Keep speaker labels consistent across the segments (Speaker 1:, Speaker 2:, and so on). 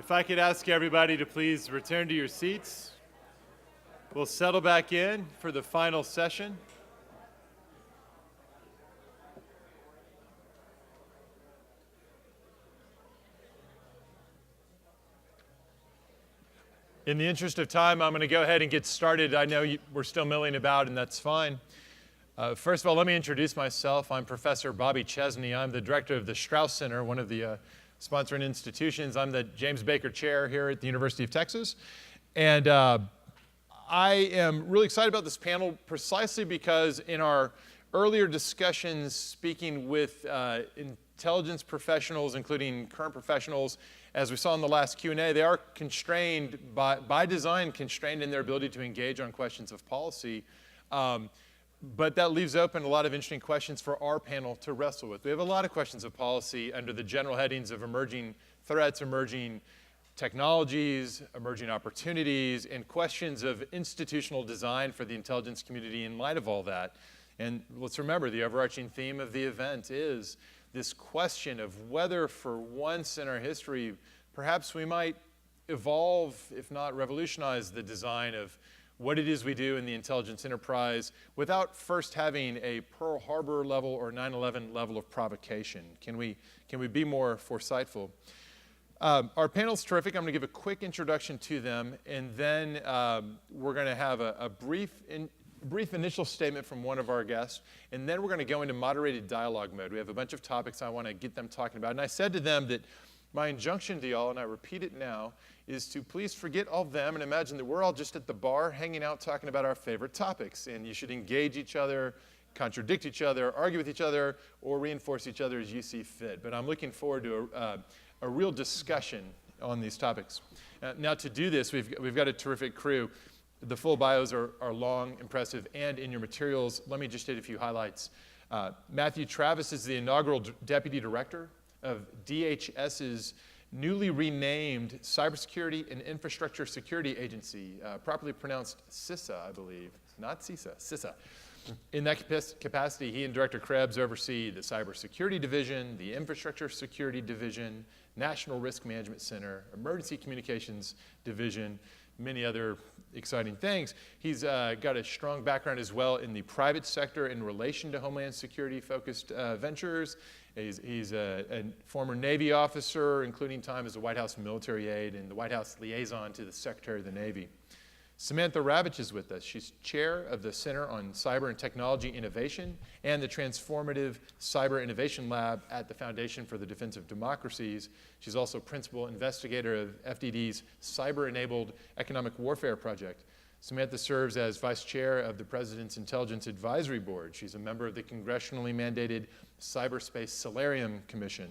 Speaker 1: If I could ask everybody to please return to your seats. We'll settle back in for the final session. In the interest of time, I'm going to go ahead and get started. I know we're still milling about, and that's fine. First of all, let me introduce myself. I'm Professor Bobby Chesney. I'm the director of the Strauss Center, one of the sponsoring institutions. I'm the James Baker Chair here at the University of Texas. And I am really excited about this panel precisely because in our earlier discussions speaking with intelligence professionals, including current professionals, as we saw in the last Q&A, they are constrained, by design, constrained in their ability to engage on questions of policy. But that leaves open a lot of interesting questions for our panel to wrestle with. We have a lot of questions of policy under the general headings of emerging threats, emerging technologies, emerging opportunities, and questions of institutional design for the intelligence community in light of all that. And let's remember, the overarching theme of the event is this question of whether, for once in our history, perhaps we might evolve, if not revolutionize, the design of what it is we do in the intelligence enterprise without first having a Pearl Harbor level or 9/11 level of provocation. Can we be more foresightful? Our panel's terrific. I'm going to give a quick introduction to them, and then we're going to have a brief initial statement from one of our guests, and then we're going to go into moderated dialogue mode. We have a bunch of topics I want to get them talking about, and I said to them that my injunction to y'all, and I repeat it now, is to please forget all of them and imagine that we're all just at the bar hanging out talking about our favorite topics, and you should engage each other, contradict each other, argue with each other, or reinforce each other as you see fit. But I'm looking forward to a real discussion on these topics. Now, to do this, we've got a terrific crew. The full bios are long, impressive, and in your materials. Let me just hit a few highlights. Matthew Travis is the inaugural Deputy Director of DHS's newly renamed Cybersecurity and Infrastructure Security Agency, properly pronounced CISA, I believe. Not CISA, CISA. In that capacity, he and Director Krebs oversee the Cybersecurity Division, the Infrastructure Security Division, National Risk Management Center, Emergency Communications Division, many other exciting things. He's got a strong background as well in the private sector in relation to Homeland Security-focused ventures. He's a former Navy officer, including time as a White House military aide and the White House liaison to the Secretary of the Navy. Samantha Ravich is with us. She's chair of the Center on Cyber and Technology Innovation and the Transformative Cyber Innovation Lab at the Foundation for the Defense of Democracies. She's also principal investigator of FDD's Cyber-Enabled Economic Warfare Project. Samantha serves as vice chair of the President's Intelligence Advisory Board. She's a member of the congressionally mandated Cyberspace Solarium Commission.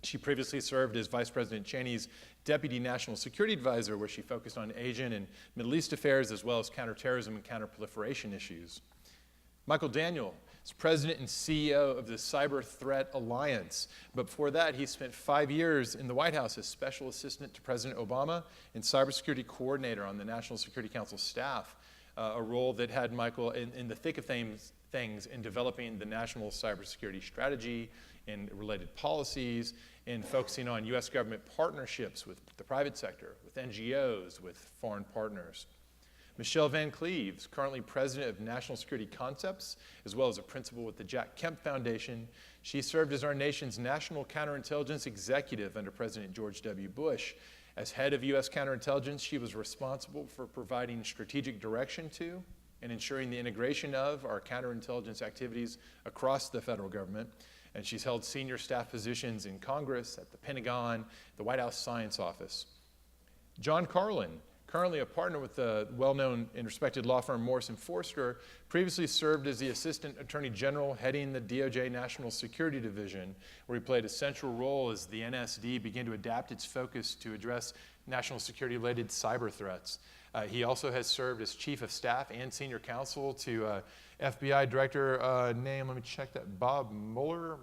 Speaker 1: She previously served as Vice President Cheney's Deputy National Security Advisor, where she focused on Asian and Middle East affairs, as well as counterterrorism and counterproliferation issues. Michael Daniel is President and CEO of the Cyber Threat Alliance. But before that, he spent 5 years in the White House as Special Assistant to President Obama and Cybersecurity Coordinator on the National Security Council staff, a role that had Michael in the thick of things in developing the national cybersecurity strategy and related policies, and focusing on U.S. government partnerships with the private sector, with NGOs, with foreign partners. Michelle Van Cleave is currently president of National Security Concepts, as well as a principal with the Jack Kemp Foundation. She served as our nation's national counterintelligence executive under President George W. Bush. As head of U.S. counterintelligence, she was responsible for providing strategic direction to and ensuring the integration of our counterintelligence activities across the federal government. And she's held senior staff positions in Congress, at the Pentagon, the White House Science Office. John Carlin, currently a partner with the well-known and respected law firm Morrison Foerster, previously served as the Assistant Attorney General heading the DOJ National Security Division, where he played a central role as the NSD began to adapt its focus to address national security-related cyber threats. He also has served as Chief of Staff and Senior Counsel to FBI Director, let me check that, Bob Mueller?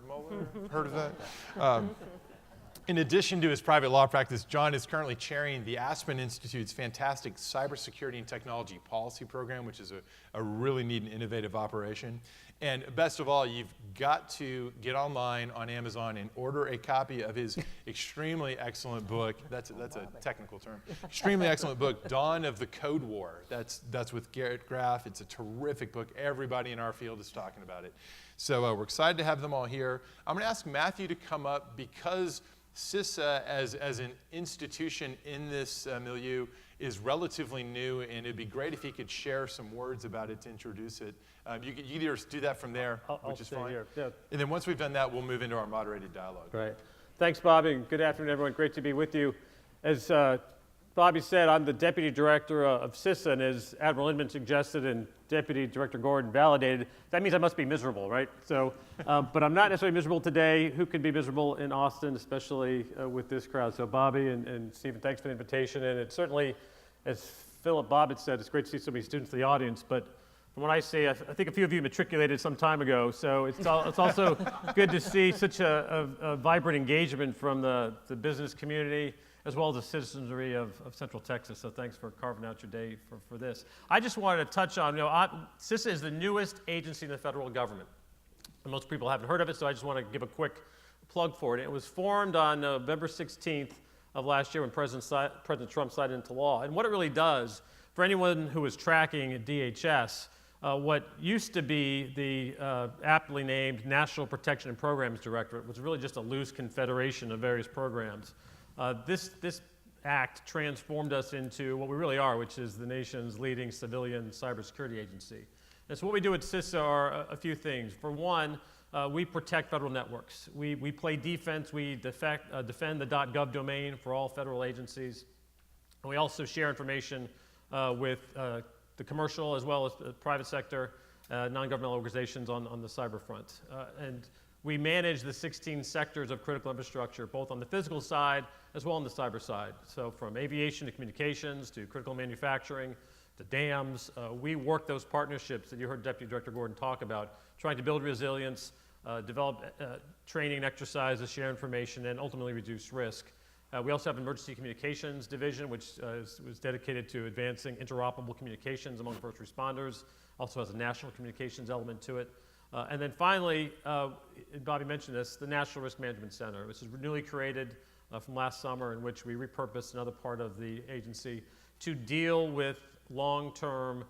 Speaker 1: Heard of that? In addition to his private law practice, John is currently chairing the Aspen Institute's fantastic Cybersecurity and Technology Policy Program, which is a really neat and innovative operation. And best of all, you've got to get online on Amazon and order a copy of his extremely excellent book. That's a technical term. Extremely excellent book, Dawn of the Code War. That's with Garrett Graff. It's a terrific book. Everybody in our field is talking about it. So we're excited to have them all here. I'm going to ask Matthew to come up because CISA as an institution in this milieu is relatively new, and it'd be great if he could share some words about it to introduce it. You could either do that from there, which is fine. Here. Yeah. And then once we've done that, we'll move into our moderated dialogue.
Speaker 2: Great. Thanks, Bobby. Good afternoon, everyone. Great to be with you. As Bobby said, I'm the Deputy Director of CISA, and as Admiral Inman suggested and Deputy Director Gordon validated, that means I must be miserable, right? So, but I'm not necessarily miserable today. Who can be miserable in Austin, especially with this crowd? So Bobby and Stephen, thanks for the invitation. And it's certainly, as Philip Bobbitt said, it's great to see so many students in the audience. But from what I see, I think a few of you matriculated some time ago. So it's also good to see such a vibrant engagement from the business community, as well as the citizenry of Central Texas. So thanks for carving out your day for this. I just wanted to touch on, CISA is the newest agency in the federal government. And most people haven't heard of it, so I just want to give a quick plug for it. It was formed on November 16th of last year when President Trump signed it into law. And what it really does, for anyone who is tracking at DHS, what used to be the aptly named National Protection and Programs Directorate was really just a loose confederation of various programs. This act transformed us into what we really are, which is the nation's leading civilian cybersecurity agency. And so what we do at CISA are a few things. For one, we protect federal networks. We play defense. We defend the .gov domain for all federal agencies. And we also share information with the commercial as well as the private sector, non-governmental organizations on the cyber front. And we manage the 16 sectors of critical infrastructure, both on the physical side as well on the cyber side. So from aviation to communications to critical manufacturing to dams, we work those partnerships that you heard Deputy Director Gordon talk about, trying to build resilience, develop training exercises, share information, and ultimately reduce risk. We also have an emergency communications division, which was dedicated to advancing interoperable communications among first responders, also has a national communications element to it. And then finally, Bobby mentioned this, the National Risk Management Center, which is newly created from last summer, in which we repurposed another part of the agency to deal with long-term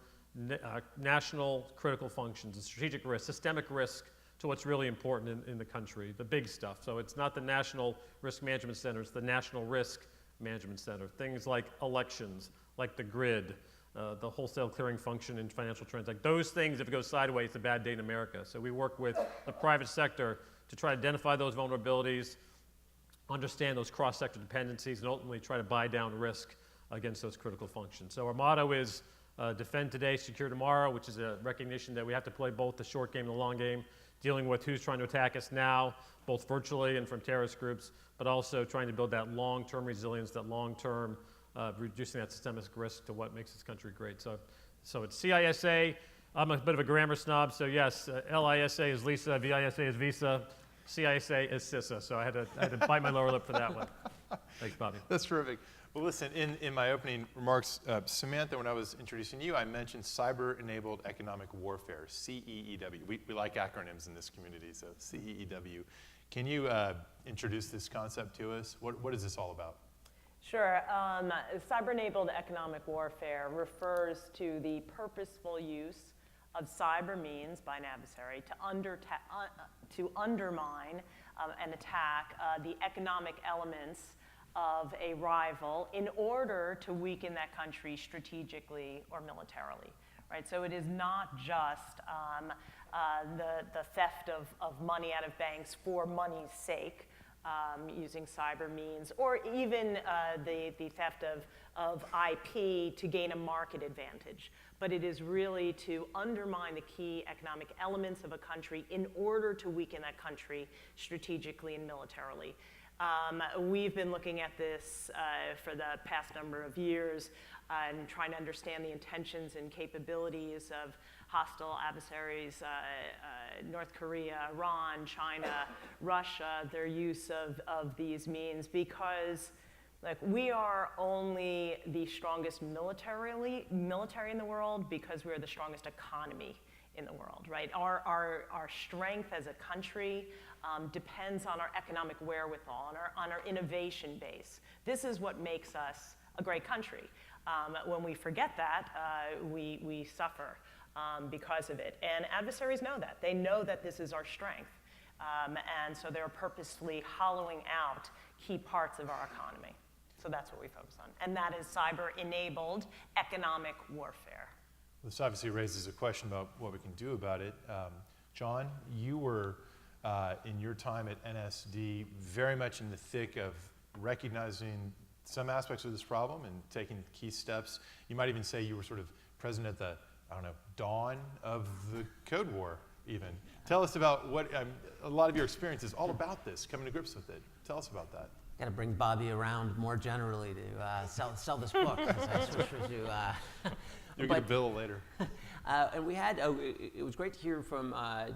Speaker 2: national critical functions, and strategic risk, systemic risk to what's really important in the country, the big stuff. So it's not the National Risk Management Center, it's the National Risk Management Center. Things like elections, like the grid, the wholesale clearing function in financial transactions. Those things, if it goes sideways, it's a bad day in America. So we work with the private sector to try to identify those vulnerabilities, understand those cross-sector dependencies, and ultimately try to buy down risk against those critical functions. So our motto is defend today, secure tomorrow, which is a recognition that we have to play both the short game and the long game, dealing with who's trying to attack us now, both virtually and from terrorist groups, but also trying to build that long-term resilience, that long-term reducing that systemic risk to what makes this country great. So it's CISA. I'm a bit of a grammar snob, so yes, LISA is Lisa, VISA is Visa, CISA is CISA. So I had to bite my lower lip for that one. Thanks, Bobby.
Speaker 1: That's terrific. Well, listen, in my opening remarks, Samantha, when I was introducing you, I mentioned cyber-enabled economic warfare, CEEW. We like acronyms in this community, so CEEW. Can you introduce this concept to us? What is this all about?
Speaker 3: Sure. Cyber-enabled economic warfare refers to the purposeful use of cyber means by an adversary to undermine and attack the economic elements of a rival in order to weaken that country strategically or militarily, right? So it is not just the theft of money out of banks for money's sake, using cyber means, or even the theft of IP to gain a market advantage. But it is really to undermine the key economic elements of a country in order to weaken that country strategically and militarily. We've been looking at this for the past number of years and trying to understand the intentions and capabilities of hostile adversaries, North Korea, Iran, China, Russia, their use of these means, because like, we are only the strongest military in the world because we are the strongest economy in the world, right? Our strength as a country depends on our economic wherewithal, on our innovation base. This is what makes us a great country. When we forget that, we suffer because of it. And adversaries know that. They know that this is our strength. And so they're purposefully hollowing out key parts of our economy. So that's what we focus on. And that is cyber-enabled economic warfare.
Speaker 1: This obviously raises a question about what we can do about it. John, you were, in your time at NSD, very much in the thick of recognizing some aspects of this problem and taking key steps. You might even say you were sort of present at the, I don't know, dawn of the Code War, even. Tell us about what, a lot of your experience is all about this, coming to grips with it. Tell us about that.
Speaker 4: Got to bring Bobby around more generally to sell this book.
Speaker 1: You'll get a bill later.
Speaker 4: And we had, it was great to hear from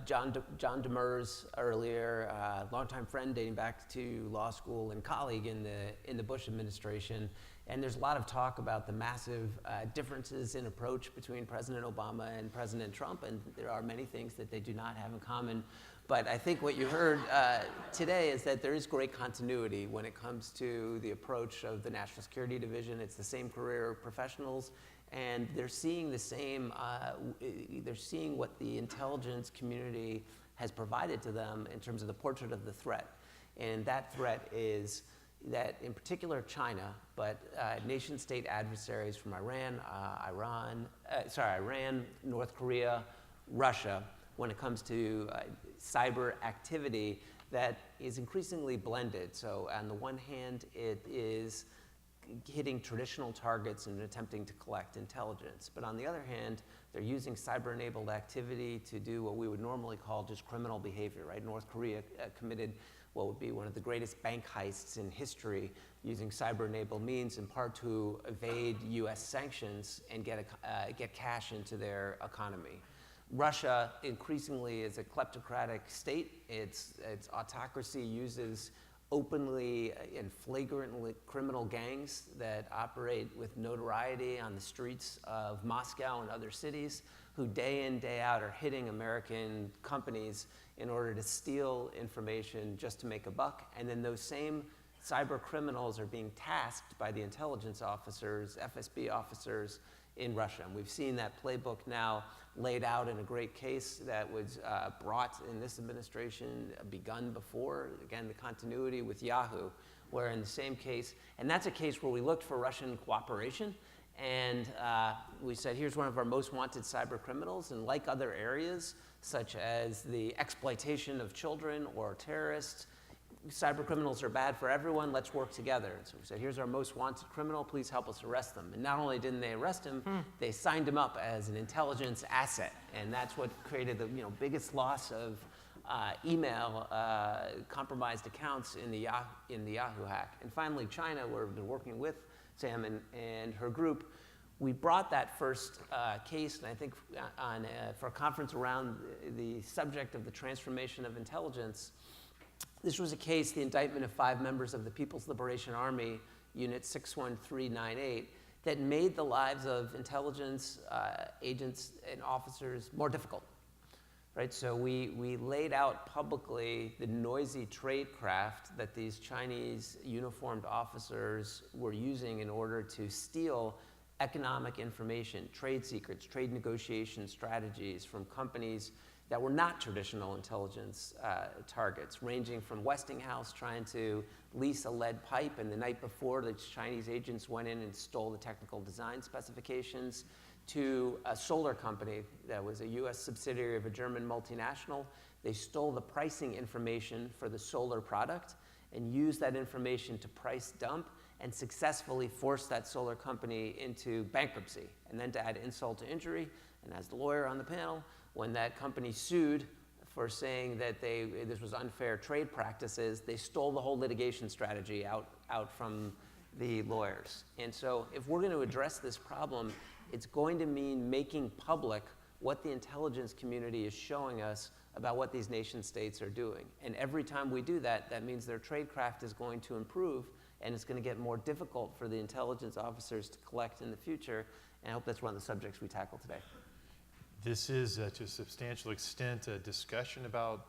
Speaker 4: John Demers earlier, longtime friend dating back to law school and colleague in the Bush administration. And there's a lot of talk about the massive differences in approach between President Obama and President Trump, and there are many things that they do not have in common. But I think what you heard today is that there is great continuity when it comes to the approach of the National Security Division. It's the same career professionals, and they're seeing the same, they're seeing what the intelligence community has provided to them in terms of the portrait of the threat. And that threat is that, in particular, China, but nation-state adversaries from Iran, North Korea, Russia, when it comes to cyber activity that is increasingly blended. So on the one hand, it is hitting traditional targets and attempting to collect intelligence. But on the other hand, they're using cyber-enabled activity to do what we would normally call just criminal behavior, right? North Korea committed what would be one of the greatest bank heists in history using cyber-enabled means, in part to evade US sanctions and get cash into their economy. Russia increasingly is a kleptocratic state. Its autocracy uses openly and flagrantly criminal gangs that operate with notoriety on the streets of Moscow and other cities, who day in, day out are hitting American companies in order to steal information just to make a buck. And then those same cyber criminals are being tasked by the intelligence officers, FSB officers in Russia. And we've seen that playbook now laid out in a great case that was brought in this administration, begun before, again, the continuity with Yahoo, where in the same case, and that's a case where we looked for Russian cooperation, and we said, here's one of our most wanted cyber criminals, and like other areas, such as the exploitation of children or terrorists, cyber criminals are bad for everyone, let's work together. And so we said, here's our most wanted criminal, please help us arrest them. And not only didn't they arrest him, they signed him up as an intelligence asset. And that's what created the biggest loss of email compromised accounts in the Yahoo hack. And finally, China, where we've been working with Sam and her group, we brought that first case, and I think for a conference around the subject of the transformation of intelligence. This was a case, the indictment of 5 members of the People's Liberation Army, Unit 61398, that made the lives of intelligence agents and officers more difficult. Right? So we laid out publicly the noisy tradecraft that these Chinese uniformed officers were using in order to steal economic information, trade secrets, trade negotiation strategies from companies that were not traditional intelligence targets, ranging from Westinghouse trying to lease a lead pipe, and the night before, the Chinese agents went in and stole the technical design specifications, to a solar company that was a US subsidiary of a German multinational. They stole the pricing information for the solar product and used that information to price dump and successfully forced that solar company into bankruptcy. And then, to add insult to injury, and as the lawyer on the panel, when that company sued for saying that this was unfair trade practices, they stole the whole litigation strategy out from the lawyers. And so if we're going to address this problem, it's going to mean making public what the intelligence community is showing us about what these nation states are doing. And every time we do that, that means their tradecraft is going to improve, and it's going to get more difficult for the intelligence officers to collect in the future. And I hope that's one of the subjects we tackle today.
Speaker 1: This is, to a substantial extent, a discussion about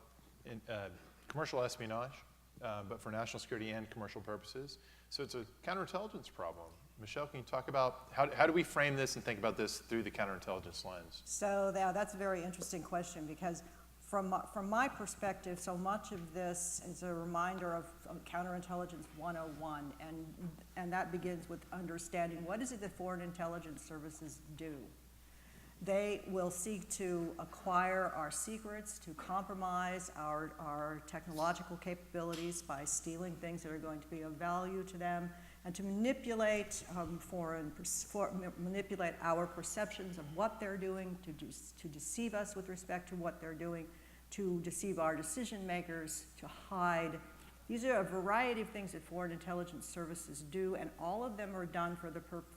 Speaker 1: commercial espionage, but for national security and commercial purposes. So it's a counterintelligence problem. Michelle, can you talk about how do we frame this and think about this through the counterintelligence lens?
Speaker 5: So that's a very interesting question, because from my perspective, so much of this is a reminder of Counterintelligence 101, and that begins with understanding what is it that foreign intelligence services do. They will seek to acquire our secrets, to compromise our technological capabilities by stealing things that are going to be of value to them, and to manipulate manipulate our perceptions of what they're doing, to deceive us with respect to what they're doing, to deceive our decision makers, to hide. These are a variety of things that foreign intelligence services do, and all of them are done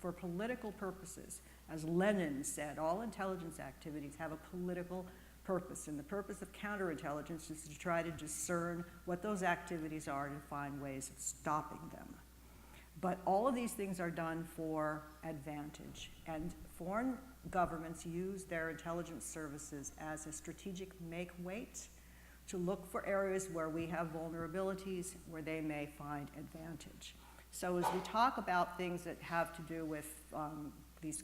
Speaker 5: for political purposes. As Lenin said, all intelligence activities have a political purpose, and the purpose of counterintelligence is to try to discern what those activities are and find ways of stopping them. But all of these things are done for advantage, and foreign governments use their intelligence services as a strategic make-weight to look for areas where we have vulnerabilities, where they may find advantage. So as we talk about things that have to do with these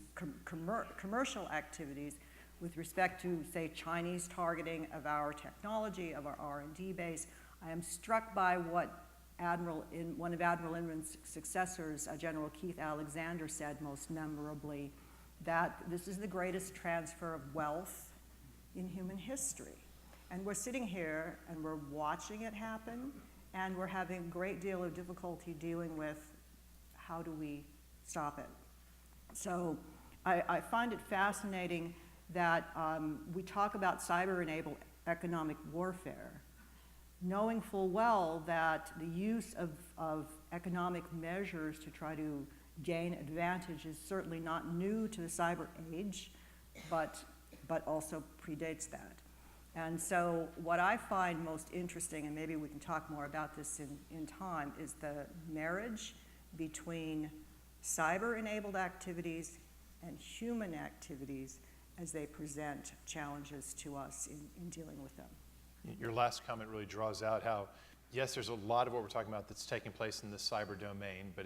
Speaker 5: commercial activities with respect to, say, Chinese targeting of our technology, of our R&D base, I am struck by what one of Admiral Inman's successors, General Keith Alexander, said most memorably, that this is the greatest transfer of wealth in human history. And we're sitting here and we're watching it happen, and we're having a great deal of difficulty dealing with how do we stop it. So I find it fascinating that we talk about cyber-enabled economic warfare, knowing full well that the use of economic measures to try to gain advantage is certainly not new to the cyber age, but also predates that. And so what I find most interesting, and maybe we can talk more about this in time, is the marriage between cyber-enabled activities and human activities as they present challenges to us in dealing with them.
Speaker 1: Your last comment really draws out how, yes, there's a lot of what we're talking about that's taking place in the cyber domain, but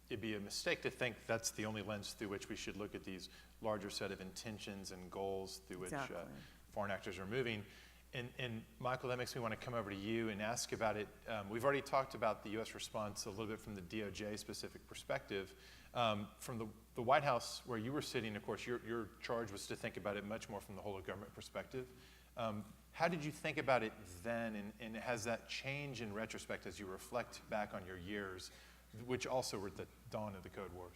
Speaker 1: it'd be a mistake to think that's the only lens through which we should look at these larger set of intentions and goals through which foreign actors are moving. And Michael, that makes me want to come over to you and ask about it. We've already talked about the U.S. response a little bit from the DOJ specific perspective. From the White House, where you were sitting, of course, your charge was to think about it much more from the whole of government perspective. How did you think about it then, and has that changed in retrospect as you reflect back on your years, which also were at the dawn of the Code Wars?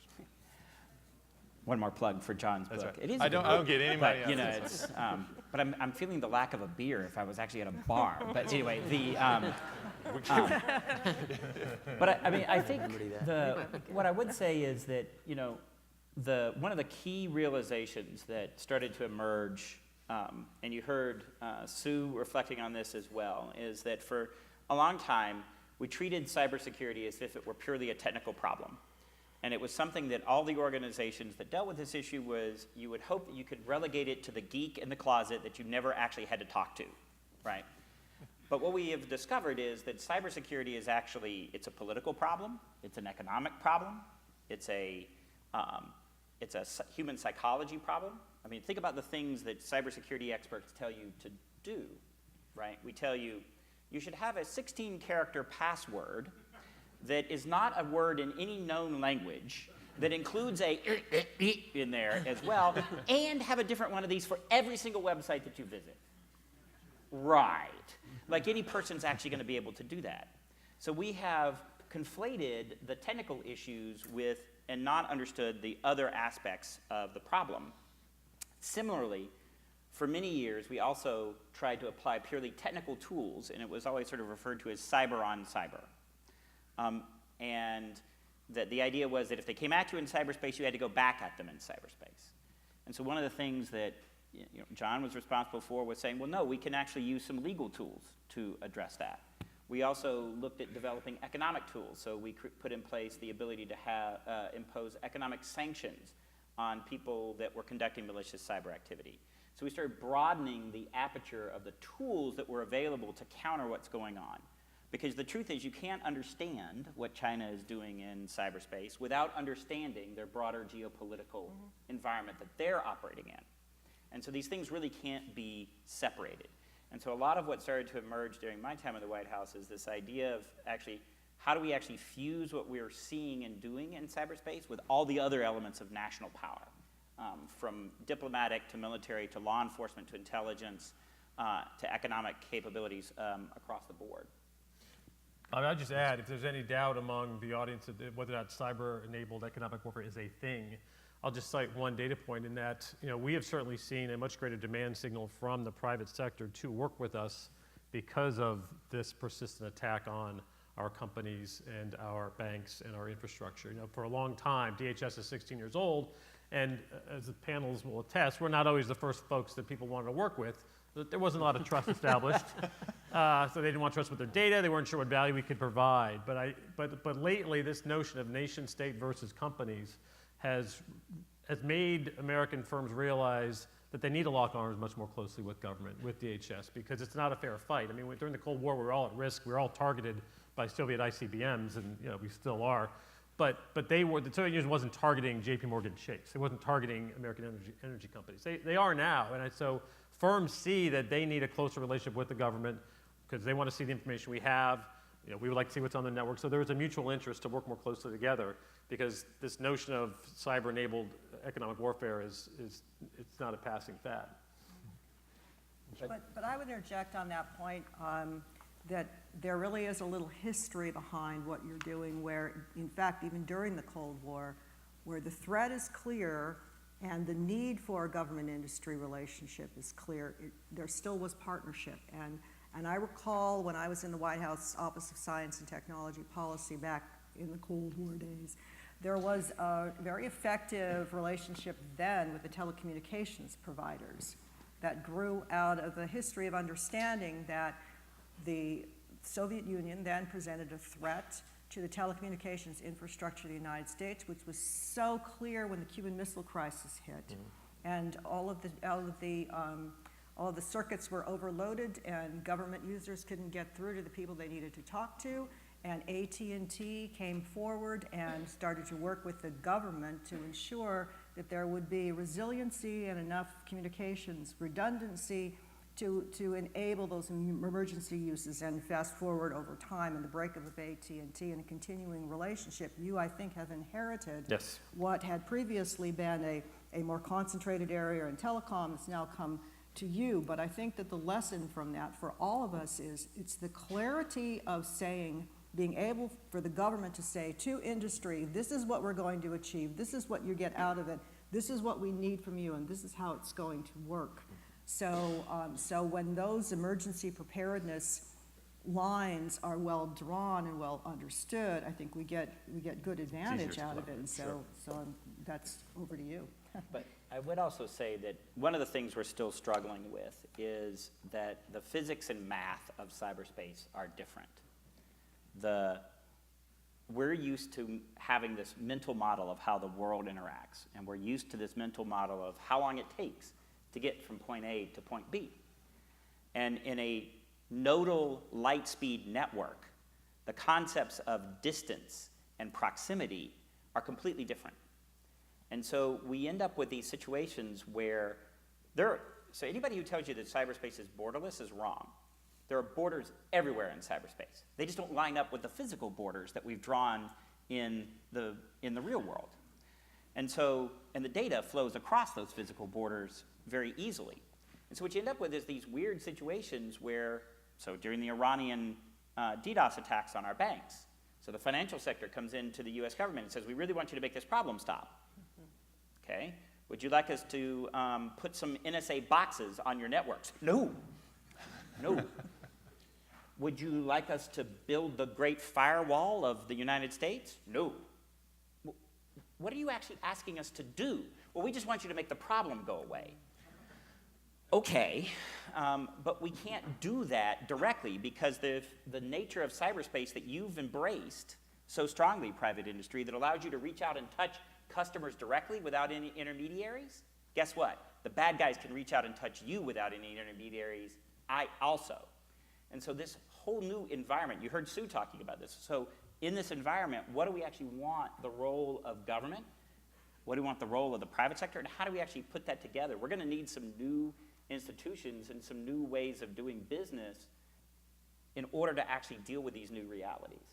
Speaker 6: One more plug for John's
Speaker 1: That's
Speaker 6: book.
Speaker 1: right.
Speaker 6: It is
Speaker 1: I don't get any money
Speaker 6: but,
Speaker 1: out of this.
Speaker 6: but I'm feeling the lack of a beer if I was actually at a bar. But anyway, but I think what I would say is that, one of the key realizations that started to emerge, and you heard Sue reflecting on this as well, is that for a long time, we treated cybersecurity as if it were purely a technical problem. And it was something that all the organizations that dealt with this issue was, you would hope that you could relegate it to the geek in the closet that you never actually had to talk to, right? But what we have discovered is that cybersecurity is actually, it's a political problem, it's an economic problem, it's a human psychology problem. I mean, think about the things that cybersecurity experts tell you to do, right? We tell you, you should have a 16-character password that is not a word in any known language, that includes a in there as well, and have a different one of these for every single website that you visit. Right. Like any person's actually going to be able to do that. So we have conflated the technical issues with and not understood the other aspects of the problem. Similarly, for many years, we also tried to apply purely technical tools, and it was always sort of referred to as cyber on cyber. And that the idea was that if they came at you in cyberspace, you had to go back at them in cyberspace. And so one of the things that John was responsible for was saying, well, no, we can actually use some legal tools to address that. We also looked at developing economic tools. So we put in place the ability to impose economic sanctions on people that were conducting malicious cyber activity. So we started broadening the aperture of the tools that were available to counter what's going on. Because the truth is, you can't understand what China is doing in cyberspace without understanding their broader geopolitical environment that they're operating in. And so these things really can't be separated. And so a lot of what started to emerge during my time in the White House is this idea of actually, how do we actually fuse what we're seeing and doing in cyberspace with all the other elements of national power, from diplomatic to military to law enforcement to intelligence to economic capabilities across the board.
Speaker 2: I'll just add, if there's any doubt among the audience whether or not cyber-enabled economic warfare is a thing, I'll just cite one data point in that we have certainly seen a much greater demand signal from the private sector to work with us because of this persistent attack on our companies and our banks and our infrastructure. For a long time, DHS is 16 years old, and as the panels will attest, we're not always the first folks that people wanted to work with. There wasn't a lot of trust established, so they didn't want to trust with their data. They weren't sure what value we could provide. But lately, this notion of nation state versus companies has made American firms realize that they need to lock arms much more closely with government, with DHS, because it's not a fair fight. I mean, during the Cold War, we were all at risk. We were all targeted by Soviet ICBMs, and we still are. But the Soviet Union wasn't targeting J.P. Morgan Chase. It wasn't targeting American energy companies. They are now, and so firms see that they need a closer relationship with the government because they want to see the information we have. We would like to see what's on the network. So there is a mutual interest to work more closely together because this notion of cyber-enabled economic warfare it's not a passing fad.
Speaker 5: But I would interject on that point that there really is a little history behind what you're doing where, in fact, even during the Cold War, where the threat is clear and the need for a government-industry relationship is clear, there still was partnership. And I recall when I was in the White House Office of Science and Technology Policy back in the Cold War days, there was a very effective relationship then with the telecommunications providers that grew out of a history of understanding that the Soviet Union then presented a threat to the telecommunications infrastructure of the United States, which was so clear when the Cuban Missile Crisis hit, and all of the circuits were overloaded, and government users couldn't get through to the people they needed to talk to. And AT&T came forward and started to work with the government to ensure that there would be resiliency and enough communications redundancy to enable those emergency uses. And fast forward over time and the breakup of AT&T and a continuing relationship, you, I think, have inherited what had previously been a more concentrated area in telecom. It's now come to you. But I think that the lesson from that for all of us is it's the clarity of saying, being able for the government to say to industry, this is what we're going to achieve, this is what you get out of it, this is what we need from you, and this is how it's going to work. So when those emergency preparedness lines are well drawn and well understood, I think we get good advantage out of it. And so that's over to you.
Speaker 6: But I would also say that one of the things we're still struggling with is that the physics and math of cyberspace are different. We're used to having this mental model of how the world interacts, and we're used to this mental model of how long it takes to get from point A to point B. And in a nodal light speed network, the concepts of distance and proximity are completely different. And so we end up with these situations where so anybody who tells you that cyberspace is borderless is wrong. There are borders everywhere in cyberspace. They just don't line up with the physical borders that we've drawn in the real world. And the data flows across those physical borders very easily. And so what you end up with is these weird situations where, so during the Iranian DDoS attacks on our banks, so the financial sector comes into the US government and says, we really want you to make this problem stop. Okay, would you like us to put some NSA boxes on your networks? No. Would you like us to build the Great Firewall of the United States? No. What are you actually asking us to do? Well, we just want you to make the problem go away. Okay, but we can't do that directly because the nature of cyberspace that you've embraced so strongly, private industry, that allows you to reach out and touch customers directly without any intermediaries, guess what? The bad guys can reach out and touch you without any intermediaries, also. And so this whole new environment, you heard Sue talking about this, so in this environment, what do we actually want the role of government? What do we want the role of the private sector? And how do we actually put that together? We're going to need some new institutions and some new ways of doing business in order to actually deal with these new realities.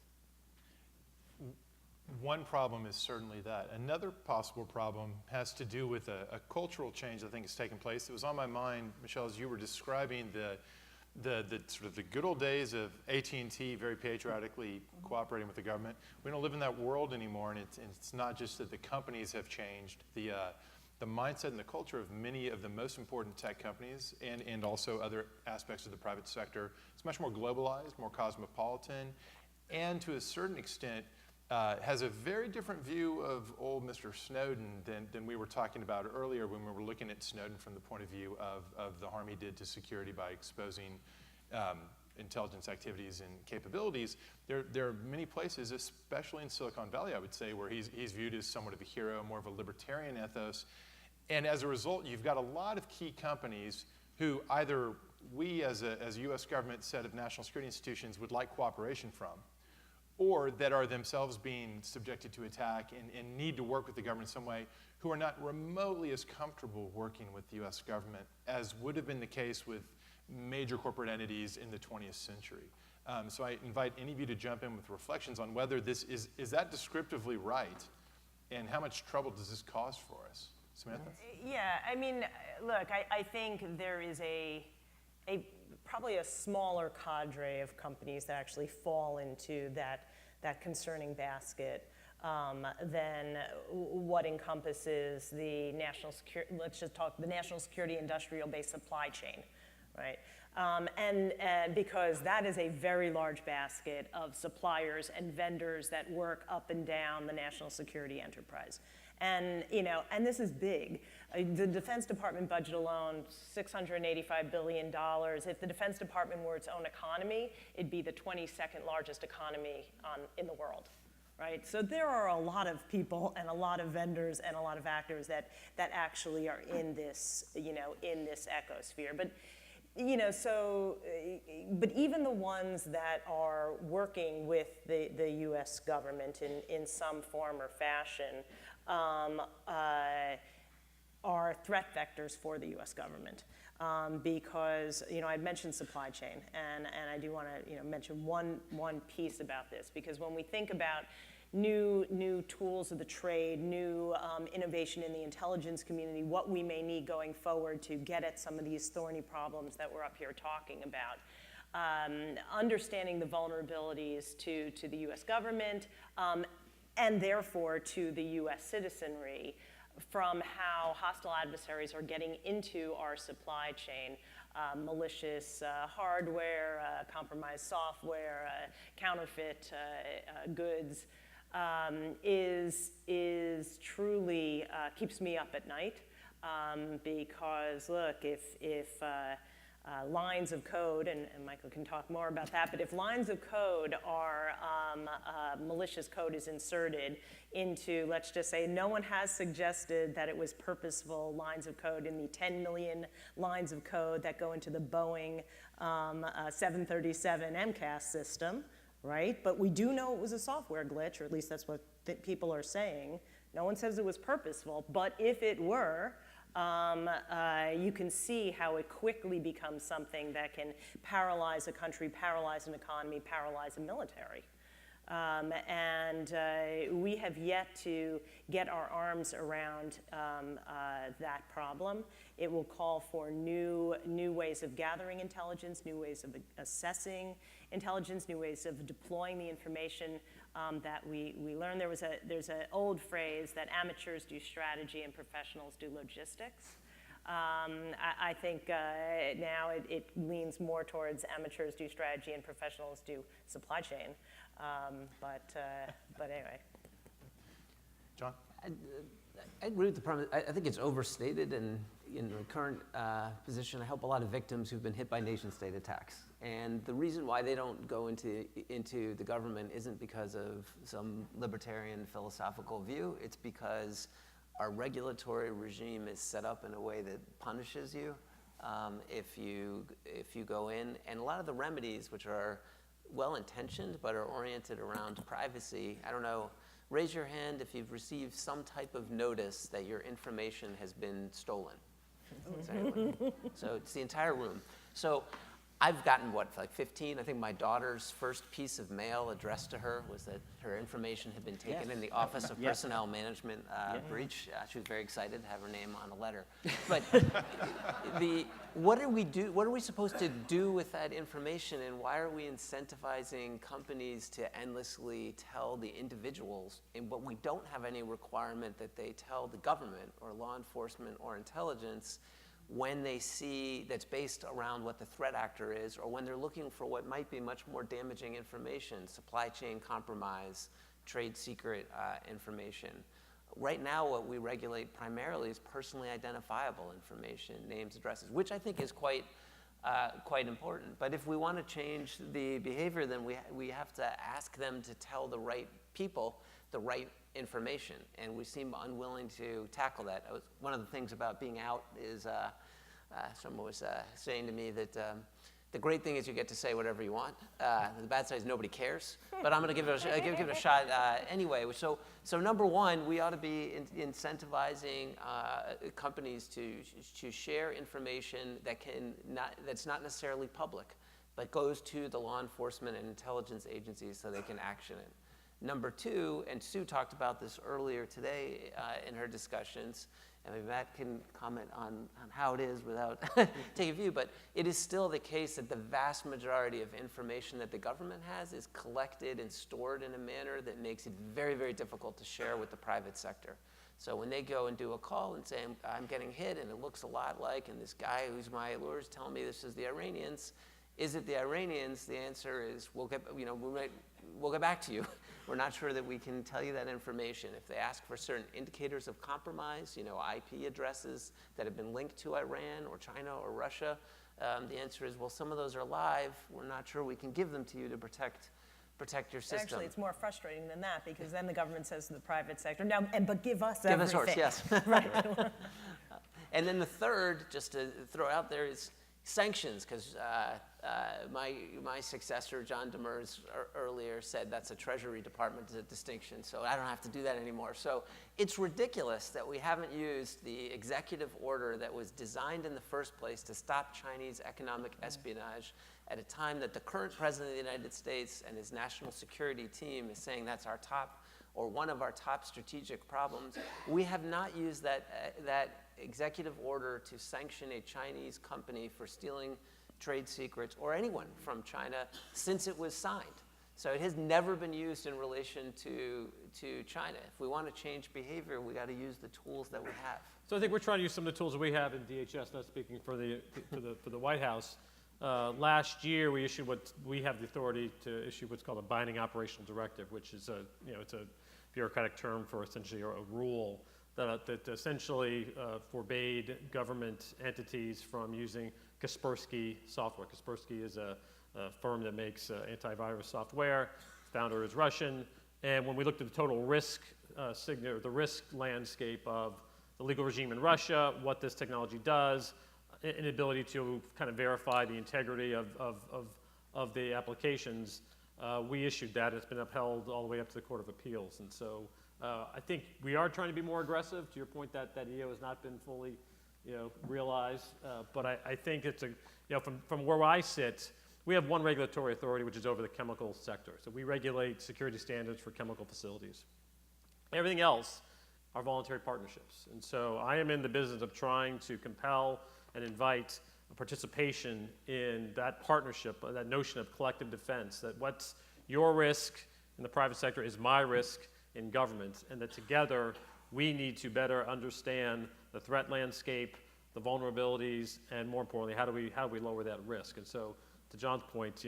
Speaker 1: One problem is certainly that. Another possible problem has to do with a cultural change I think has taken place. It was on my mind, Michelle, as you were describing the sort of the good old days of AT&T very patriotically cooperating with the government. We don't live in that world anymore, and it's not just that the companies have changed. The mindset and the culture of many of the most important tech companies and also other aspects of the private sector is much more globalized, more cosmopolitan, and to a certain extent has a very different view of old Mr. Snowden than we were talking about earlier when we were looking at Snowden from the point of view of the harm he did to security by exposing intelligence activities and capabilities. There are many places, especially in Silicon Valley, I would say, where he's viewed as somewhat of a hero, more of a libertarian ethos. And as a result, you've got a lot of key companies who either we as a US government set of national security institutions would like cooperation from, or that are themselves being subjected to attack and need to work with the government in some way, who are not remotely as comfortable working with the US government as would have been the case with major corporate entities in the 20th century. So I invite any of you to jump in with reflections on whether this is that descriptively right, and how much trouble does this cause for us? Samantha?
Speaker 3: Yeah, I mean, look, I think there is probably a smaller cadre of companies that actually fall into that concerning basket than what encompasses the national security, let's just talk the national security industrial base supply chain, right? And because that is a very large basket of suppliers and vendors that work up and down the national security enterprise. And, and this is big. The Defense Department budget alone, $685 billion. If the Defense Department were its own economy, it'd be the 22nd largest economy in the world, right? So there are a lot of people and a lot of vendors and a lot of actors that actually are in this, in this ecosphere. But, but even the ones that are working with the U.S. government in some form or fashion, are threat vectors for the U.S. government because I mentioned supply chain, and I do want to mention one piece about this, because when we think about new tools of the trade, new innovation in the intelligence community, what we may need going forward to get at some of these thorny problems that we're up here talking about. Understanding the vulnerabilities to the U.S. government and therefore to the U.S. citizenry from how hostile adversaries are getting into our supply chain, malicious hardware, compromised software, counterfeit goods, is truly keeps me up at night because look, if lines of code, and Michael can talk more about that, but if lines of code are, malicious code is inserted into, let's just say, no one has suggested that it was purposeful lines of code in the 10 million lines of code that go into the Boeing 737 MCAS system, right? But we do know it was a software glitch, or at least that's what people are saying. No one says it was purposeful, but if it were, you can see how it quickly becomes something that can paralyze a country, paralyze an economy, paralyze a military. And we have yet to get our arms around that problem. It will call for new ways of gathering intelligence, new ways of assessing intelligence, new ways of deploying the information that we learn. There's an old phrase that amateurs do strategy and professionals do logistics. I think now it leans more towards amateurs do strategy and professionals do supply chain. But anyway.
Speaker 1: John?
Speaker 4: I agree with the premise. I think it's overstated, and in the current position, I help a lot of victims who've been hit by nation-state attacks. And the reason why they don't go into the government isn't because of some libertarian philosophical view. It's because our regulatory regime is set up in a way that punishes you if you go in. And a lot of the remedies, which are well-intentioned but are oriented around privacy, I don't know, raise your hand if you've received some type of notice that your information has been stolen. So it's the entire room. So I've gotten, what, like 15? I think my daughter's first piece of mail addressed to her was that her information had been taken in the Office of Personnel Management breach. She was very excited to have her name on a letter. But what are we supposed to do with that information, and why are we incentivizing companies to endlessly tell the individuals, but we don't have any requirement that they tell the government or law enforcement or intelligence when they see that's based around what the threat actor is, or when they're looking for what might be much more damaging information, supply chain compromise, trade secret information. Right now, what we regulate primarily is personally identifiable information, names, addresses, which I think is quite important. But if we want to change the behavior, then we have to ask them to tell the right people the right information, and we seem unwilling to tackle that. One of the things about being out is someone was saying to me that the great thing is you get to say whatever you want. The bad side is nobody cares, but I'm going to give it a shot anyway. So number one, we ought to be incentivizing companies to share information that's not necessarily public, but goes to the law enforcement and intelligence agencies so they can action it. Number two, and Sue talked about this earlier today in her discussions, and maybe Matt can comment on how it is without taking a view, but it is still the case that the vast majority of information that the government has is collected and stored in a manner that makes it very, very difficult to share with the private sector. So when they go and do a call and say, I'm getting hit and it looks a lot like, and this guy who's my lawyer is telling me this is the Iranians, is it the Iranians? The answer is we'll get back to you. We're not sure that we can tell you that information. If they ask for certain indicators of compromise, IP addresses that have been linked to Iran or China or Russia, the answer is, well, some of those are live. We're not sure we can give them to you to protect your system.
Speaker 3: Actually, it's more frustrating than that, because then the government says to the private sector, but give us everything.
Speaker 4: Give us yours, yes.
Speaker 3: Right.
Speaker 4: And then the third, just to throw out there, is sanctions, because my successor, John Demers, earlier said that's a Treasury Department distinction, so I don't have to do that anymore. So it's ridiculous that we haven't used the executive order that was designed in the first place to stop Chinese economic espionage at a time that the current president of the United States and his national security team is saying that's our top, or one of our top strategic problems. We have not used that executive order to sanction a Chinese company for stealing trade secrets, or anyone from China, since it was signed. So it has never been used in relation to China. If we want to change behavior, we got to use the tools that we have.
Speaker 2: So I think we're trying to use some of the tools that we have in DHS, not speaking for the White House. Last year, we issued we have the authority to issue what's called a binding operational directive, which is it's a bureaucratic term for essentially a rule that essentially forbade government entities from using Kaspersky software. Kaspersky is a firm that makes antivirus software. The founder is Russian. And when we looked at the total risk the risk landscape of the legal regime in Russia, what this technology does, inability to kind of verify the integrity of the applications, we issued that. It's been upheld all the way up to the Court of Appeals. And so I think we are trying to be more aggressive, to your point that EO has not been fully realized. But I think it's from where I sit, we have one regulatory authority, which is over the chemical sector. So we regulate security standards for chemical facilities. Everything else are voluntary partnerships. And so I am in the business of trying to compel and invite participation in that partnership, that notion of collective defense, that what's your risk in the private sector is my risk in government, and that together we need to better understand the threat landscape, the vulnerabilities, and more importantly, how do we lower that risk? And so, to John's point,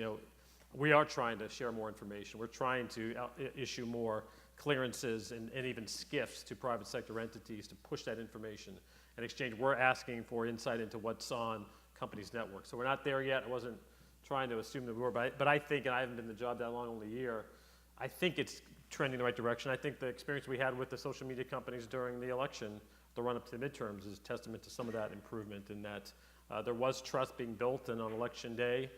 Speaker 2: we are trying to share more information. We're trying to issue more clearances and even SCIFs to private sector entities to push that information In exchange, we're asking for insight into what's on companies' networks. So we're not there yet. I wasn't trying to assume that we were, but I think, and I haven't been in the job that long, only a year, I think it's trending in the right direction. I think the experience we had with the social media companies during the election, the run-up to the midterms, is testament to some of that improvement in that there was trust being built, and on election day,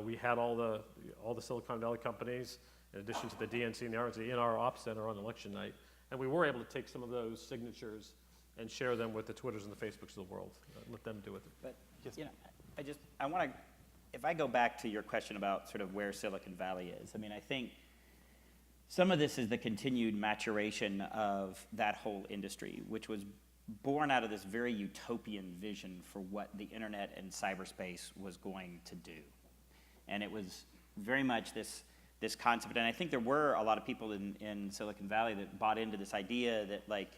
Speaker 2: we had all the Silicon Valley companies, in addition to the DNC and the RNC, in our ops center on election night. And we were able to take some of those signatures and share them with the Twitters and the Facebooks of the world, let them do it.
Speaker 6: But, I want to, if I go back to your question about sort of where Silicon Valley is, I mean, I think some of this is the continued maturation of that whole industry, which was born out of this very utopian vision for what the internet and cyberspace was going to do. And it was very much this concept, and I think there were a lot of people in Silicon Valley that bought into this idea that, like,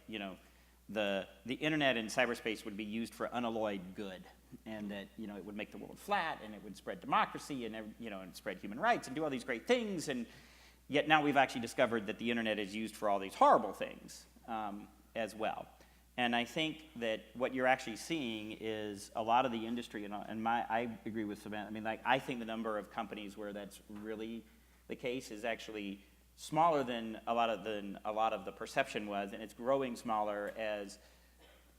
Speaker 6: the internet and cyberspace would be used for unalloyed good, and that, it would make the world flat, and it would spread democracy, and, and spread human rights, and do all these great things, and yet now we've actually discovered that the internet is used for all these horrible things as well. And I think that what you're actually seeing is a lot of the industry, I agree with Samantha. I mean, like, I think the number of companies where that's really the case is actually smaller than a lot of the perception was, and it's growing smaller as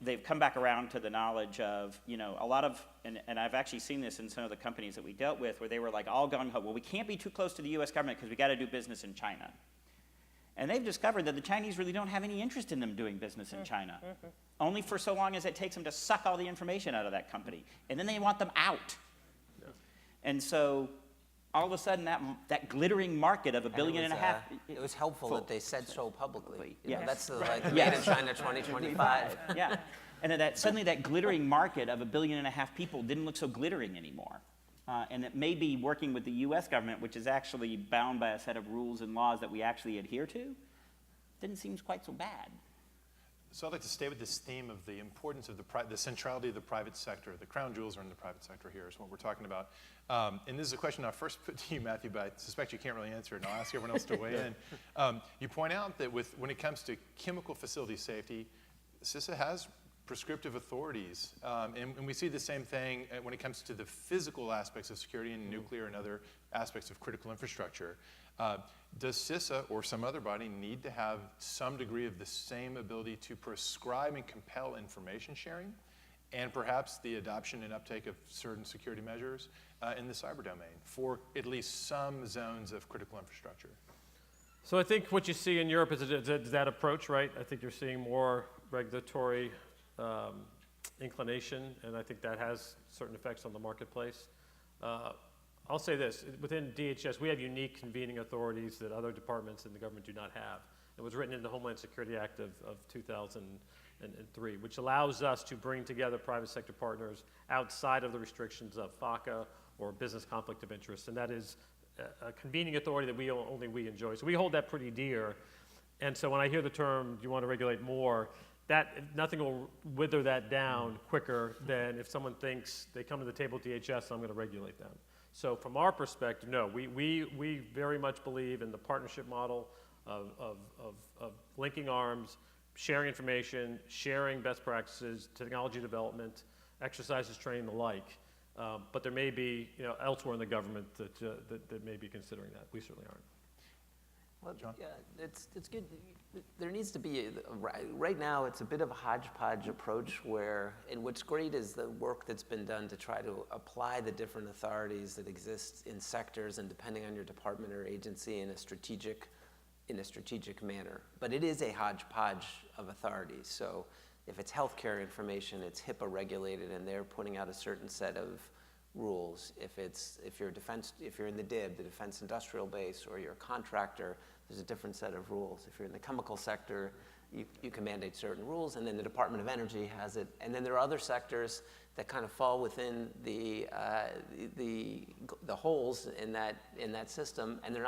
Speaker 6: they've come back around to the knowledge of, a lot of, and I've actually seen this in some of the companies that we dealt with, where they were like all gung-ho, well, we can't be too close to the US government because we got to do business in China. And they've discovered that the Chinese really don't have any interest in them doing business in China, only for so long as it takes them to suck all the information out of that company. And then they want them out. Yeah. And so all of a sudden, that glittering market of $1.5 billion.
Speaker 4: It was helpful that they said so publicly.
Speaker 6: Yeah,
Speaker 4: that's the Made in China 2025.
Speaker 6: Yeah, and that suddenly that glittering market of $1.5 billion people didn't look so glittering anymore. And that maybe working with the U.S. government, which is actually bound by a set of rules and laws that we actually adhere to, didn't seem quite so bad.
Speaker 1: So I'd like to stay with this theme of the importance of the centrality of the private sector. The crown jewels are in the private sector here is what we're talking about. And this is a question I'll first put to you, Matthew, but I suspect you can't really answer it, and I'll ask everyone else to weigh in. You point out that when it comes to chemical facility safety, CISA has prescriptive authorities. And we see the same thing when it comes to the physical aspects of security and nuclear and other aspects of critical infrastructure. Does CISA or some other body need to have some degree of the same ability to prescribe and compel information sharing, and perhaps the adoption and uptake of certain security measures in the cyber domain for at least some zones of critical infrastructure?
Speaker 2: So I think what you see in Europe is that approach, right? I think you're seeing more regulatory inclination, and I think that has certain effects on the marketplace. I'll say this, within DHS, we have unique convening authorities that other departments in the government do not have. It was written in the Homeland Security Act of 2003, which allows us to bring together private sector partners outside of the restrictions of FACA or business conflict of interest, and that is a convening authority that only we enjoy. So we hold that pretty dear, and so when I hear the term, do you want to regulate more, nothing will wither that down quicker than if someone thinks they come to the table at DHS, I'm going to regulate them. So from our perspective, no, we very much believe in the partnership model of linking arms, sharing information, sharing best practices, technology development, exercises, training, the like. But there may be elsewhere in the government that may be considering that. We certainly aren't.
Speaker 4: Well, John? Yeah, it's good. There needs to be, right now it's a bit of a hodgepodge approach and what's great is the work that's been done to try to apply the different authorities that exist in sectors and depending on your department or agency in a strategic manner. But it is a hodgepodge of authorities. So if it's healthcare information, it's HIPAA regulated and they're putting out a certain set of rules. If you're in the DIB, the Defense Industrial Base, or you're a contractor, there's a different set of rules. If you're in the chemical sector, you can mandate certain rules, and then the Department of Energy has it. And then there are other sectors that kind of fall within the holes in that system, and they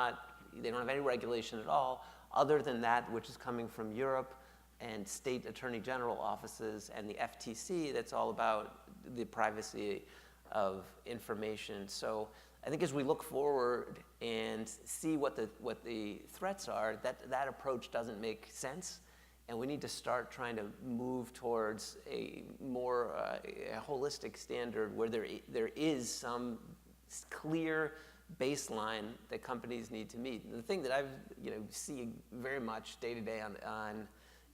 Speaker 4: don't have any regulation at all, other than that which is coming from Europe and state attorney general offices and the FTC. That's all about the privacy of information. So I think as we look forward and see what the threats are, that approach doesn't make sense. And we need to start trying to move towards a more a holistic standard where there is some clear baseline that companies need to meet. And the thing that I've see very much day to day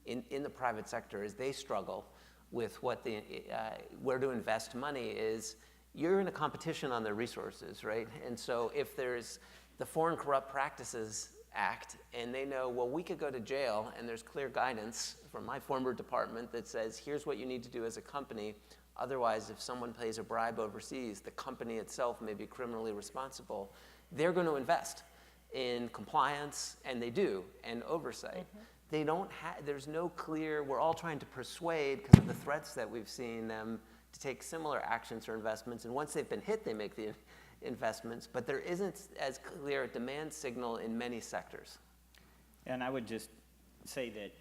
Speaker 4: in the private sector is they struggle with what where to invest money is. You're in a competition on their resources, right? And so if there's the Foreign Corrupt Practices Act, and they know, well, we could go to jail, and there's clear guidance from my former department that says, here's what you need to do as a company. Otherwise, if someone pays a bribe overseas, the company itself may be criminally responsible. They're going to invest in compliance, and they do, and oversight. They don't have, there's no clear, we're all trying to persuade, because of the threats that we've seen them, to take similar actions or investments, and once they've been hit, they make the investments, but there isn't as clear a demand signal in many sectors.
Speaker 6: And I would just say that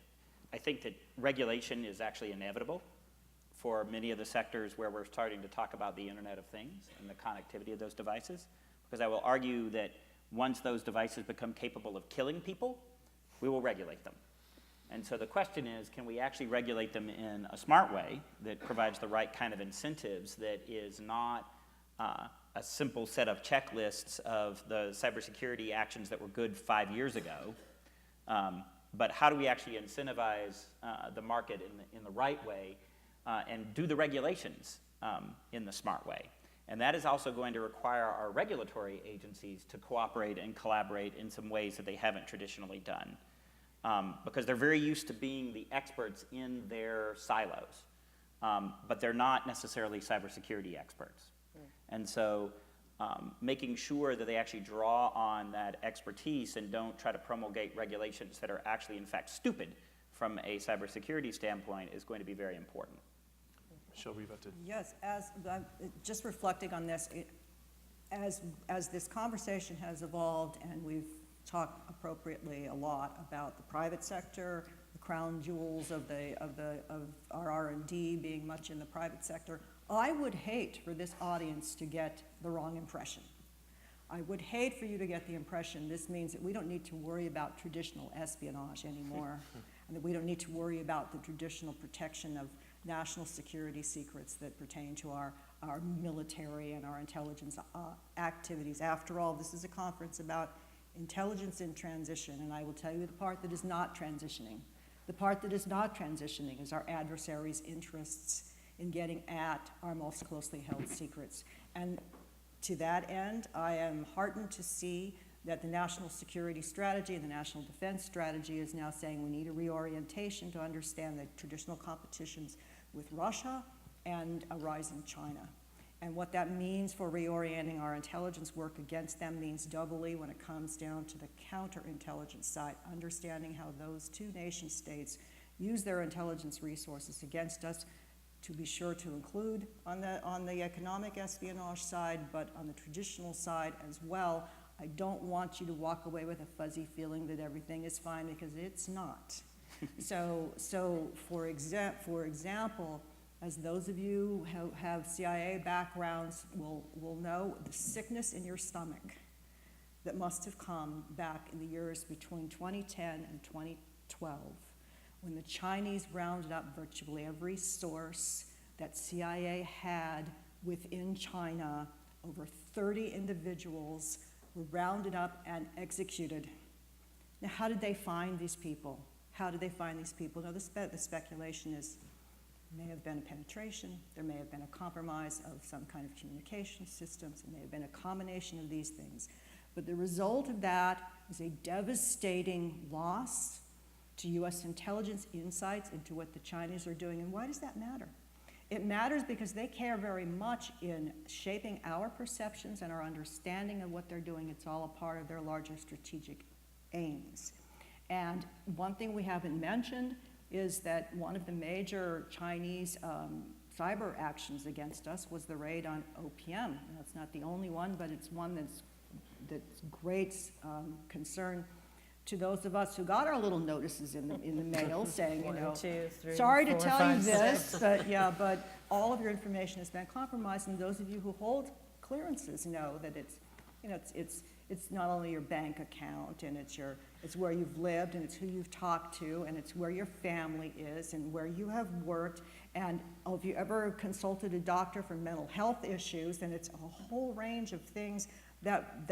Speaker 6: I think that regulation is actually inevitable for many of the sectors where we're starting to talk about the Internet of Things and the connectivity of those devices, because I will argue that once those devices become capable of killing people, we will regulate them. And so the question is, can we actually regulate them in a smart way that provides the right kind of incentives, that is not a simple set of checklists of the cybersecurity actions that were good 5 years ago, but how do we actually incentivize the market in the right way and do the regulations in the smart way? And that is also going to require our regulatory agencies to cooperate and collaborate in some ways that they haven't traditionally done, because they're very used to being the experts in their silos, but they're not necessarily cybersecurity experts. And so making sure that they actually draw on that expertise and don't try to promulgate regulations that are actually, in fact, stupid from a cybersecurity standpoint is going to be very important.
Speaker 1: Michelle, were you about to?
Speaker 5: Yes, as just reflecting on this, as this conversation has evolved, and we've talked appropriately a lot about the private sector, the crown jewels of our R&D being much in the private sector, I would hate for this audience to get the wrong impression. I would hate for you to get the impression this means that we don't need to worry about traditional espionage anymore, and that we don't need to worry about the traditional protection of national security secrets that pertain to our military and our intelligence activities. After all, this is a conference about intelligence in transition, and I will tell you the part that is not transitioning. The part that is not transitioning is our adversaries' interests in getting at our most closely held secrets. And to that end, I am heartened to see that the national security strategy and the national defense strategy is now saying we need a reorientation to understand the traditional competitions with Russia and a rising China. And what that means for reorienting our intelligence work against them means doubly when it comes down to the counterintelligence side, understanding how those two nation states use their intelligence resources against us, to be sure to include on the economic espionage side, but on the traditional side as well. I don't want you to walk away with a fuzzy feeling that everything is fine, because it's not. So for example, as those of you who have CIA backgrounds will know, the sickness in your stomach that must have come back in the years between 2010 and 2012, when the Chinese rounded up virtually every source that CIA had within China. Over 30 individuals were rounded up and executed. Now, how did they find these people? How did they find these people? Now, the speculation is there may have been a penetration, there may have been a compromise of some kind of communication systems, it may have been a combination of these things. But the result of that is a devastating loss to U.S. intelligence insights into what the Chinese are doing. And why does that matter? It matters because they care very much in shaping our perceptions and our understanding of what they're doing. It's all a part of their larger strategic aims. And one thing we haven't mentioned is that one of the major Chinese cyber actions against us was the raid on OPM. Now, it's not the only one, but it's one that's great concern to those of us who got our little notices in the mail saying, you know, 1, 2, 3, sorry 4, to tell 5, you this, 6. but all of your information has been compromised, and those of you who hold clearances know that it's It's not only your bank account, and it's where you've lived, and it's who you've talked to, and it's where your family is, and where you have worked, and if you ever consulted a doctor for mental health issues, and it's a whole range of things that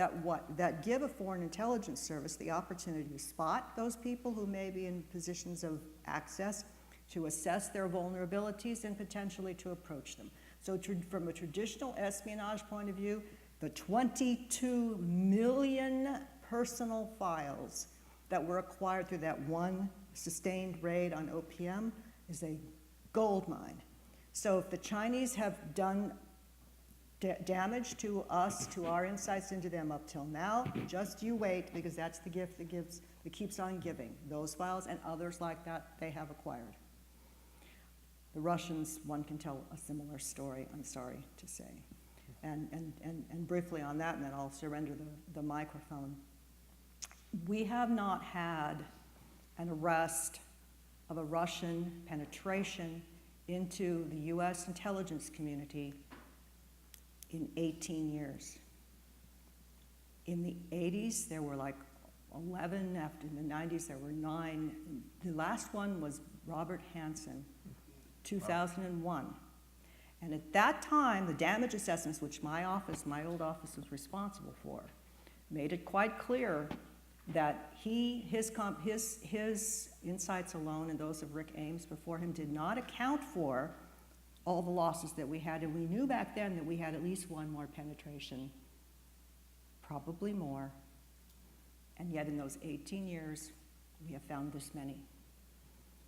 Speaker 5: give a foreign intelligence service the opportunity to spot those people who may be in positions of access, to assess their vulnerabilities, and potentially to approach them. So from a traditional espionage point of view, the 22 million personal files that were acquired through that one sustained raid on OPM is a gold mine. So if the Chinese have done damage to us, to our insights into them up till now, just you wait, because that's the gift that keeps on giving. Those files and others like that they have acquired. The Russians, one can tell a similar story, I'm sorry to say. And briefly on that, and then I'll surrender the microphone. We have not had an arrest of a Russian penetration into the US intelligence community in 18 years. In the 80s, there were like 11, after in the 90s there were 9. The last one was Robert Hansen, 2001. And at that time, the damage assessments, which my old office was responsible for, made it quite clear that his insights alone and those of Rick Ames before him did not account for all the losses that we had. And we knew back then that we had at least one more penetration, probably more. And yet in those 18 years, we have found this many.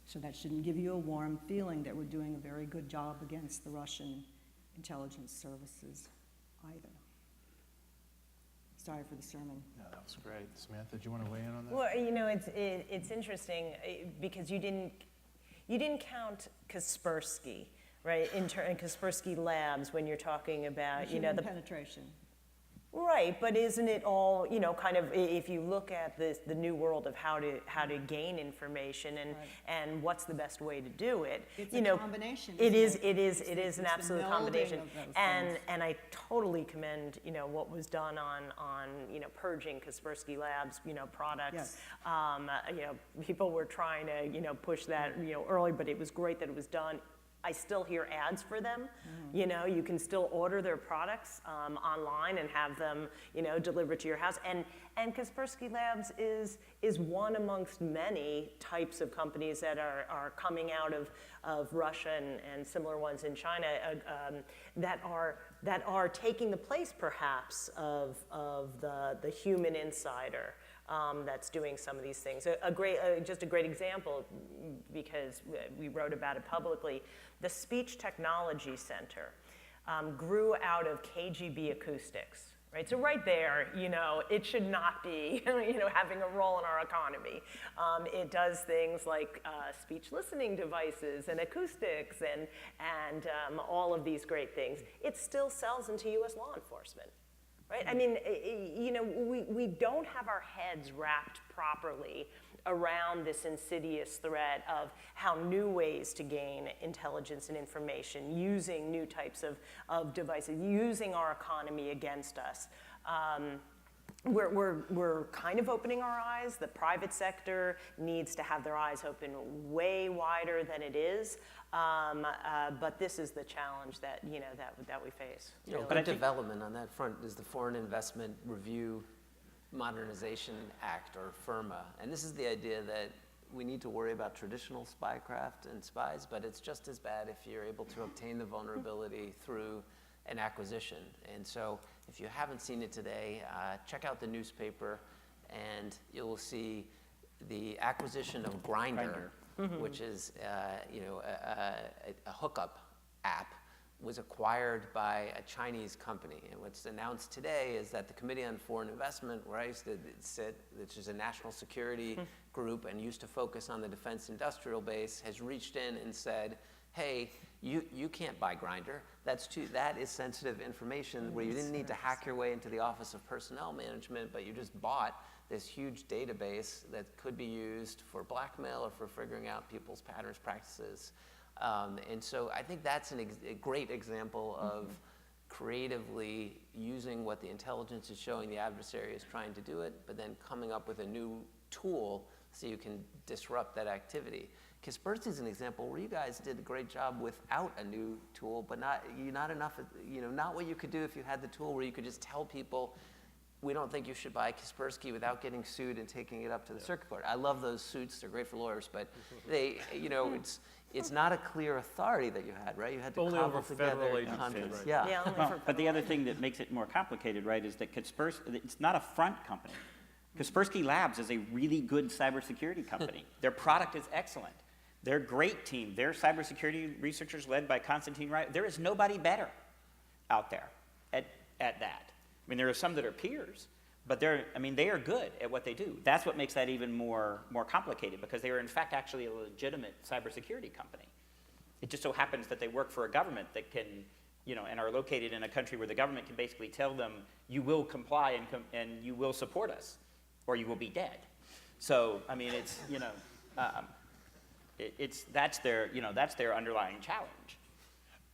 Speaker 5: So that shouldn't give you a warm feeling that we're doing a very good job against the Russian intelligence services either. Sorry for the sermon.
Speaker 1: No, that was great. Samantha, do you want to weigh in on that?
Speaker 3: Well, you know, it's interesting because you didn't count Kaspersky, right? In Kaspersky Labs when you're talking about, you know, the
Speaker 5: penetration.
Speaker 3: Right, but isn't it all, you know, kind of, if you look at the new world of how to gain information and what's the best way to do it,
Speaker 5: It's
Speaker 3: you
Speaker 5: a
Speaker 3: know,
Speaker 5: combination.
Speaker 3: it is
Speaker 5: It's
Speaker 3: an
Speaker 5: the
Speaker 3: absolute
Speaker 5: melding
Speaker 3: combination,
Speaker 5: of those
Speaker 3: and
Speaker 5: things.
Speaker 3: I totally commend, you know, what was done on you know, purging Kaspersky Labs, you know, products.
Speaker 5: Yes.
Speaker 3: You know, people were trying to, you know, push that, you know, early, but it was great that it was done. I still hear ads for them. You know, you can still order their products online and have them, you know, delivered to your house. And Kaspersky Labs is one amongst many types of companies that are coming out of Russia and similar ones in China that are taking the place perhaps of the human insider. That's doing some of these things. Just a great example, because we wrote about it publicly. The Speech Technology Center grew out of KGB acoustics, right? So right there, you know, it should not be, you know, having a role in our economy. It does things like speech listening devices and acoustics and all of these great things. It still sells into U.S. law enforcement. Right? I mean, you know, we don't have our heads wrapped properly around this insidious threat of how new ways to gain intelligence and information, using new types of devices, using our economy against us. We're kind of opening our eyes. The private sector needs to have their eyes open way wider than it is. But this is the challenge that, you know, that we face.
Speaker 4: You know,
Speaker 3: really.
Speaker 4: good development on that front is the Foreign Investment Review Modernization Act, or FIRMA. And this is the idea that we need to worry about traditional spycraft and spies, but it's just as bad if you're able to obtain the vulnerability through an acquisition. And so if you haven't seen it today, check out the newspaper and you'll see the acquisition of Grindr. Which is, you know, a hookup app, was acquired by a Chinese company. And what's announced today is that the Committee on Foreign Investment, where I used to sit, which is a national security group and used to focus on the defense industrial base, has reached in and said, hey, you can't buy Grindr. That is sensitive information where you didn't need to hack your way into the Office of Personnel Management, but you just bought this huge database that could be used for blackmail or for figuring out people's patterns, practices. And so I think that's a great example of creatively using what the intelligence is showing the adversary is trying to do it, but then coming up with a new tool so you can disrupt that activity. Kaspersky is an example where you guys did a great job without a new tool, but not enough, not what you could do if you had the tool where you could just tell people, we don't think you should buy Kaspersky without getting sued and taking it up to the circuit court. I love those suits, they're great for lawyers, but they, it's not a clear authority that you had, right? You had to
Speaker 2: Only
Speaker 4: cobble
Speaker 2: over federal
Speaker 4: together
Speaker 2: agencies,
Speaker 4: hundreds.
Speaker 2: right.
Speaker 4: Yeah.
Speaker 3: Yeah, only
Speaker 6: Well,
Speaker 3: for
Speaker 6: but the
Speaker 3: federal
Speaker 6: other
Speaker 3: agencies.
Speaker 6: thing that makes it more complicated, right, is that Kaspersky, it's not a front company. Kaspersky Labs is a really good cybersecurity company. Their product is excellent. They're a great team. They're cybersecurity researchers led by Konstantin Wright. There is nobody better out there at that. I mean, there are some that are peers, but they are good at what they do. That's what makes that even more complicated, because they are in fact actually a legitimate cybersecurity company. It just so happens that they work for a government that can, and are located in a country where the government can basically tell them, you will comply and you will support us, or you will be dead. So, I mean, it's, that's their underlying challenge.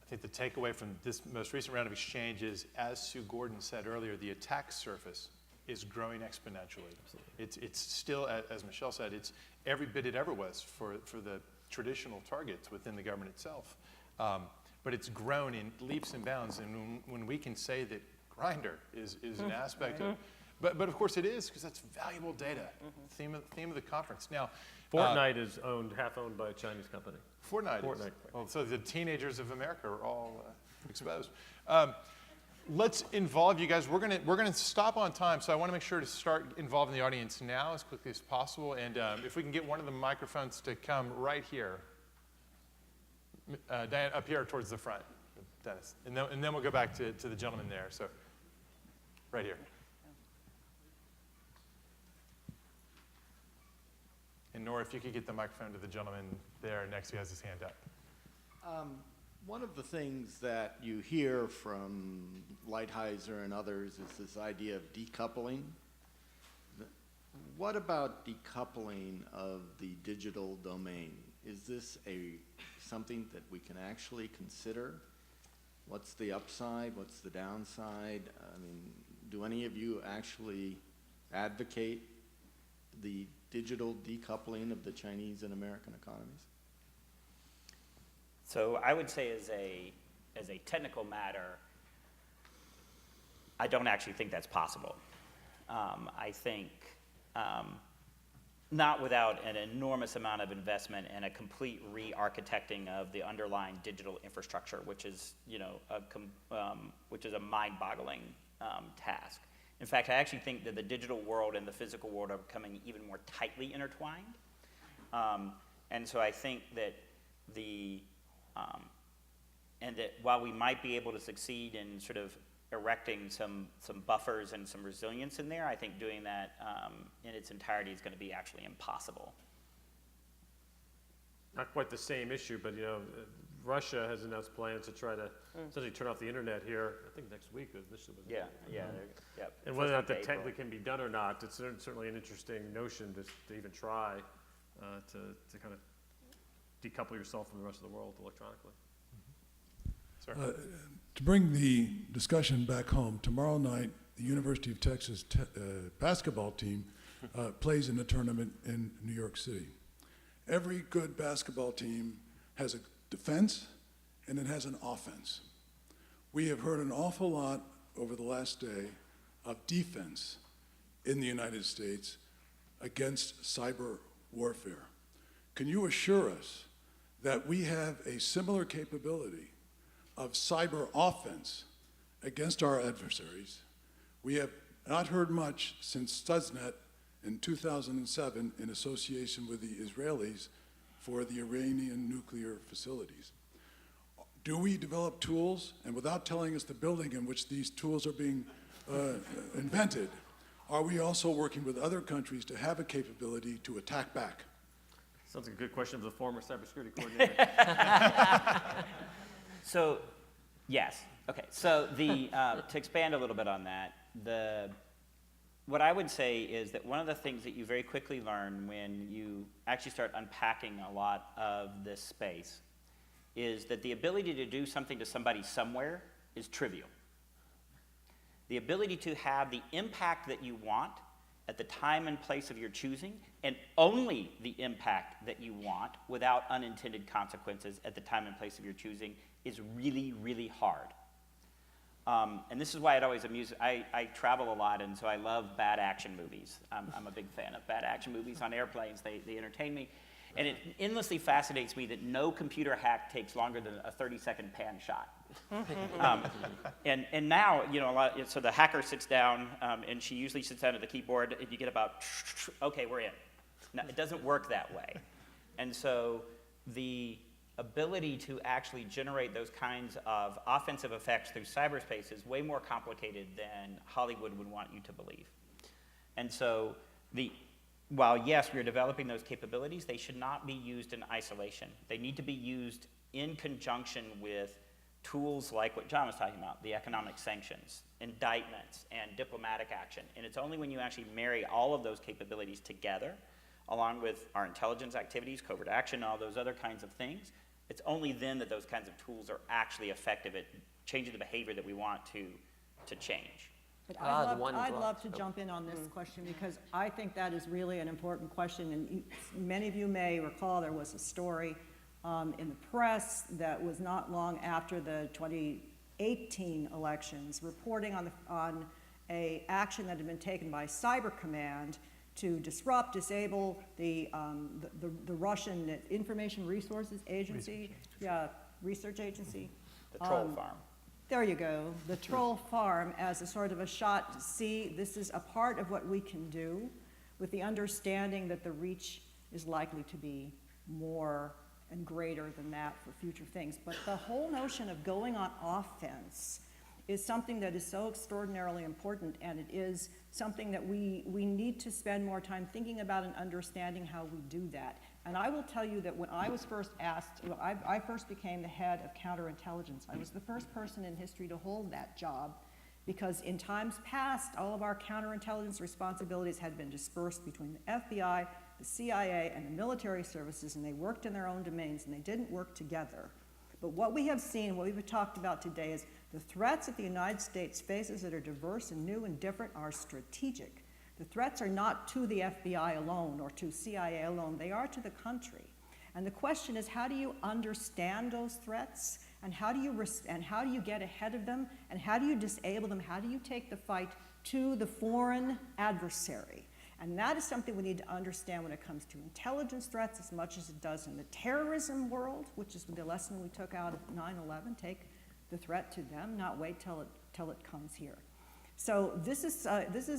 Speaker 1: I think the takeaway from this most recent round of exchange is, as Sue Gordon said earlier, the attack surface is growing exponentially. It's still, as Michelle said, it's every bit it ever was for the traditional targets within the government itself. But it's grown in leaps and bounds, and when we can say that Grindr is an aspect of, but of course it is, because that's valuable data. Theme of the conference. Now,
Speaker 2: Fortnite is half owned by a Chinese company.
Speaker 1: Fortnite.
Speaker 2: Fortnite.
Speaker 1: Well, so the teenagers of America are all exposed. Let's involve you guys. We're gonna stop on time, so I want to make sure to start involving the audience now as quickly as possible. And if we can get one of the microphones to come right here, Diane, up here towards the front, Dennis, and then we'll go back to the gentleman there. So, right here. And Nora, if you could get the microphone to the gentleman there next who has his hand up.
Speaker 7: One of the things that you hear from Lighthizer and others is this idea of decoupling. What about decoupling of the digital domain? Is this something that we can actually consider? What's the upside? What's the downside? I mean, do any of you actually advocate the digital decoupling of the Chinese and American economies?
Speaker 6: So I would say as a technical matter, I don't actually think that's possible. I think not without an enormous amount of investment and a complete re-architecting of the underlying digital infrastructure, which is a mind-boggling task. In fact, I actually think that the digital world and the physical world are becoming even more tightly intertwined. And so I think that and that while we might be able to succeed in sort of erecting some buffers and some resilience in there, I think doing that in its entirety is going to be actually impossible.
Speaker 2: Not quite the same issue, but Russia has announced plans to try to essentially turn off the internet here, I think next week.
Speaker 6: Yeah.
Speaker 2: And whether or not that technically can be done or not, it's certainly an interesting notion to even try to kind of decouple yourself from the rest of the world electronically.
Speaker 1: Sir.
Speaker 8: To bring the discussion back home, tomorrow night, the University of Texas basketball team plays in a tournament in New York City. Every good basketball team has a defense and it has an offense. We have heard an awful lot over the last day of defense in the United States against cyber warfare. Can you assure us that we have a similar capability of cyber offense against our adversaries? We have not heard much since Stuxnet in 2007 in association with the Israelis for the Iranian nuclear facilities. Do we develop tools, and without telling us the building in which these tools are being invented, are we also working with other countries to have a capability to attack back?
Speaker 2: Sounds like a good question of the former cybersecurity coordinator.
Speaker 6: So, yes. Okay. So to expand a little bit on that, what I would say is that one of the things that you very quickly learn when you actually start unpacking a lot of this space is that the ability to do something to somebody somewhere is trivial. The ability to have the impact that you want at the time and place of your choosing, and only the impact that you want without unintended consequences at the time and place of your choosing is really, really hard. And this is why it always amuses. I travel a lot, and so I love bad action movies. I'm a big fan of bad action movies on airplanes. They entertain me. And it endlessly fascinates me that no computer hack takes longer than a 30-second pan shot. And now, you know, so the hacker sits down, and she usually sits down at the keyboard, and you get about, okay, we're in. Now, it doesn't work that way. And so the ability to actually generate those kinds of offensive effects through cyberspace is way more complicated than Hollywood would want you to believe. And so while yes, we're developing those capabilities, they should not be used in isolation. They need to be used in conjunction with tools like what John was talking about, the economic sanctions, indictments, and diplomatic action. And it's only when you actually marry all of those capabilities together, along with our intelligence activities, covert action, all those other kinds of things, it's only then that those kinds of tools are actually effective at changing the behavior that we want to change.
Speaker 5: But I'd love to jump in on this question, because I think that is really an important question. And many of you may recall there was a story in the press that was not long after the 2018 elections, reporting on a action that had been taken by Cyber Command to disrupt, disable the Russian Information Resources Agency, research agency.
Speaker 6: The troll farm.
Speaker 5: There you go, the troll farm, as a sort of a shot to see this is a part of what we can do, with the understanding that the reach is likely to be more and greater than that for future things. But the whole notion of going on offense is something that is so extraordinarily important, and it is something that we need to spend more time thinking about and understanding how we do that. And I will tell you that when I was first asked, I first became the head of counterintelligence. I was the first person in history to hold that job, because in times past, all of our counterintelligence responsibilities had been dispersed between the FBI, the CIA, and the military services, and they worked in their own domains, and they didn't work together. But what we have seen, what we've talked about today, is the threats that the United States faces that are diverse and new and different are strategic. The threats are not to the FBI alone or to CIA alone, they are to the country. And the question is, how do you understand those threats? And how do you get ahead of them? And how do you disable them? How do you take the fight to the foreign adversary? And that is something we need to understand when it comes to intelligence threats as much as it does in the terrorism world, which is the lesson we took out of 9/11. Take the threat to them, not wait till it comes here. So this is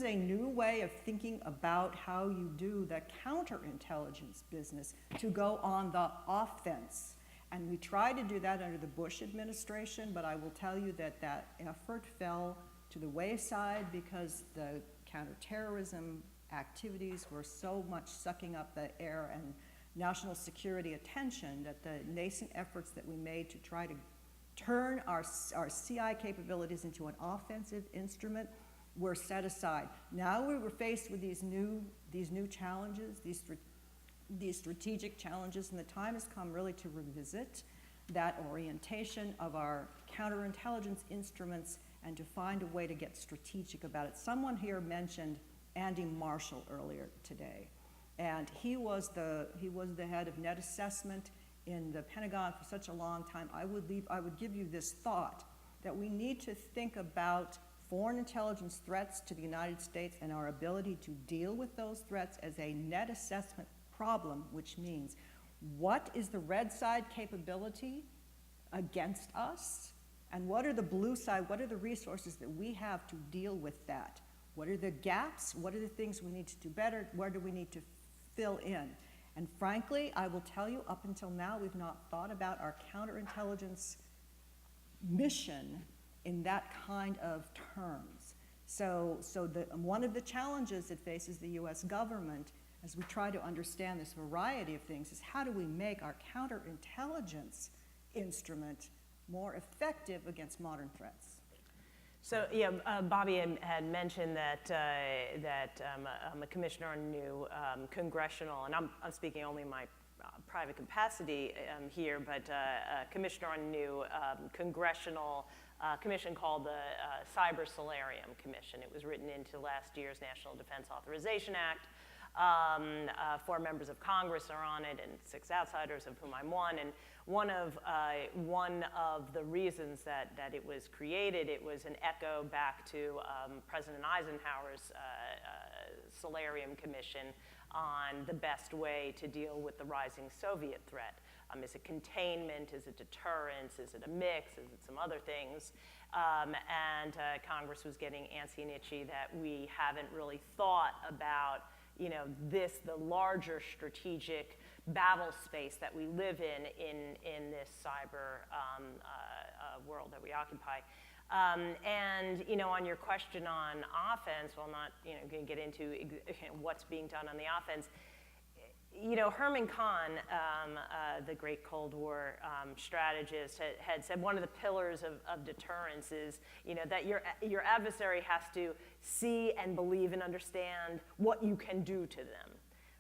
Speaker 5: a new way of thinking about how you do the counterintelligence business to go on the offense. And we tried to do that under the Bush administration, but I will tell you that that effort fell to the wayside because the counterterrorism activities were so much sucking up the air and national security attention that the nascent efforts that we made to try to turn our CI capabilities into an offensive instrument were set aside. Now we were faced with these new challenges, these strategic challenges, and the time has come really to revisit that orientation of our counterintelligence instruments and to find a way to get strategic about it. Someone here mentioned Andy Marshall earlier today, and he was the head of net assessment in the Pentagon for such a long time. I would give you this thought, that we need to think about foreign intelligence threats to the United States and our ability to deal with those threats as a net assessment problem, which means what is the red side capability against us, and what are the blue side, what are the resources that we have to deal with that? What are the gaps? What are the things we need to do better? Where do we need to fill in? And frankly, I will tell you, up until now, we've not thought about our counterintelligence mission in that kind of terms. So one of the challenges that faces the US government as we try to understand this variety of things is how do we make our counterintelligence instrument more effective against modern threats?
Speaker 3: So yeah, Bobby had mentioned that I'm a commissioner on new congressional, and I'm speaking only in my private capacity here, but commissioner on new congressional commission called the Cyber Solarium Commission. It was written into last year's National Defense Authorization Act. 4 members of Congress are on it, and 6 outsiders, of whom I'm one. And one of the reasons that it was created, it was an echo back to President Eisenhower's Solarium Commission on the best way to deal with the rising Soviet threat. Is it containment? Is it deterrence? Is it a mix? Is it some other things? Congress was getting antsy and itchy that we haven't really thought about, the larger strategic battle space that we live in this cyber world that we occupy. On your question on offense, well, I'm not, going to get into what's being done on the offense. Herman Kahn, the great Cold War strategist, had said one of the pillars of deterrence is, that your adversary has to see and believe and understand what you can do to them,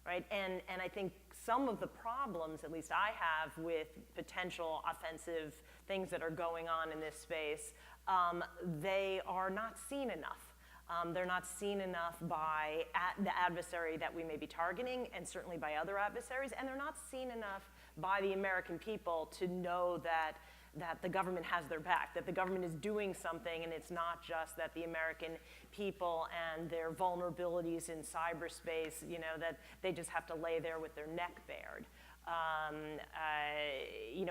Speaker 3: right? And I think some of the problems, at least I have, with potential offensive things that are going on in this space, they are not seen enough. They're not seen enough by the adversary that we may be targeting, and certainly by other adversaries, and they're not seen enough by the American people to know that the government has their back, that the government is doing something, and it's not just that the American people and their vulnerabilities in cyberspace, that they just have to lay there with their neck bared.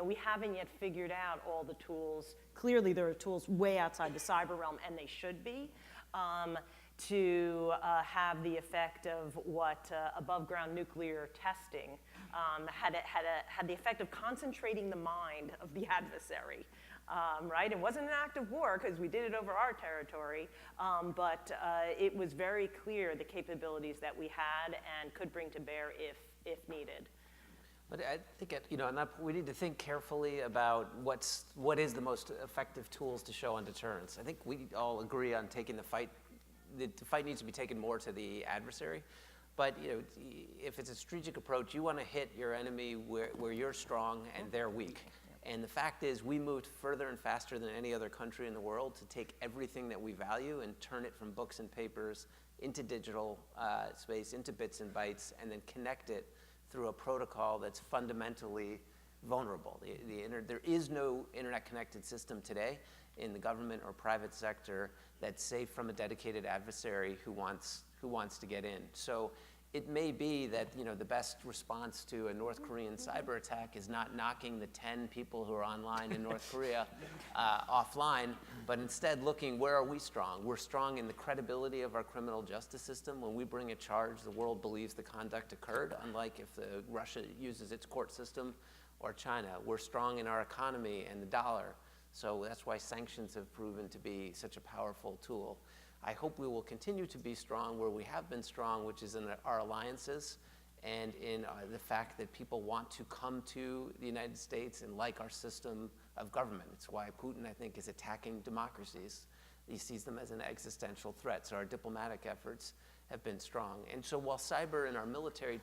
Speaker 3: We haven't yet figured out all the tools. Clearly, there are tools way outside the cyber realm, and they should be, to have the effect of what above-ground nuclear testing had the effect of concentrating the mind of the adversary, right? It wasn't an act of war because we did it over our territory, but it was very clear the capabilities that we had and could bring to bear if needed.
Speaker 4: But I think, we need to think carefully about what is the most effective tools to show on deterrence. I think we all agree on taking the fight. The fight needs to be taken more to the adversary. But if it's a strategic approach, you want to hit your enemy where you're strong and they're weak. And the fact is, we moved further and faster than any other country in the world to take everything that we value and turn it from books and papers into digital space, into bits and bytes, and then connect it through a protocol that's fundamentally vulnerable. There is no internet-connected system today in the government or private sector that's safe from a dedicated adversary who wants to get in. So it may be that the best response to a North Korean cyber attack is not knocking the 10 people who are online in North Korea offline, but instead looking, where are we strong? We're strong in the credibility of our criminal justice system. When we bring a charge, the world believes the conduct occurred, unlike if Russia uses its court system or China. We're strong in our economy and the dollar. So that's why sanctions have proven to be such a powerful tool. I hope we will continue to be strong where we have been strong, which is in our alliances and in the fact that people want to come to the United States and like our system of government. It's why Putin, I think, is attacking democracies. He sees them as an existential threat. So our diplomatic efforts have been strong. And so while cyber and our military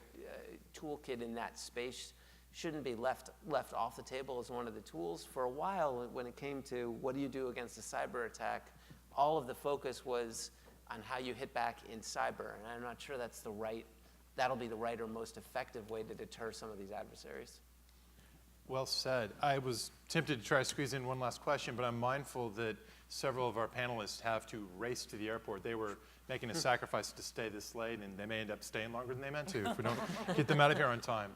Speaker 4: toolkit in that space shouldn't be left off the table as one of the tools, for a while when it came to what do you do against a cyber attack, all of the focus was on how you hit back in cyber, and I'm not sure that'll be the right or most effective way to deter some of these adversaries.
Speaker 1: Well said. I was tempted to try to squeeze in one last question, but I'm mindful that several of our panelists have to race to the airport. They were making a sacrifice to stay this late, and they may end up staying longer than they meant to if we don't get them out of here on time.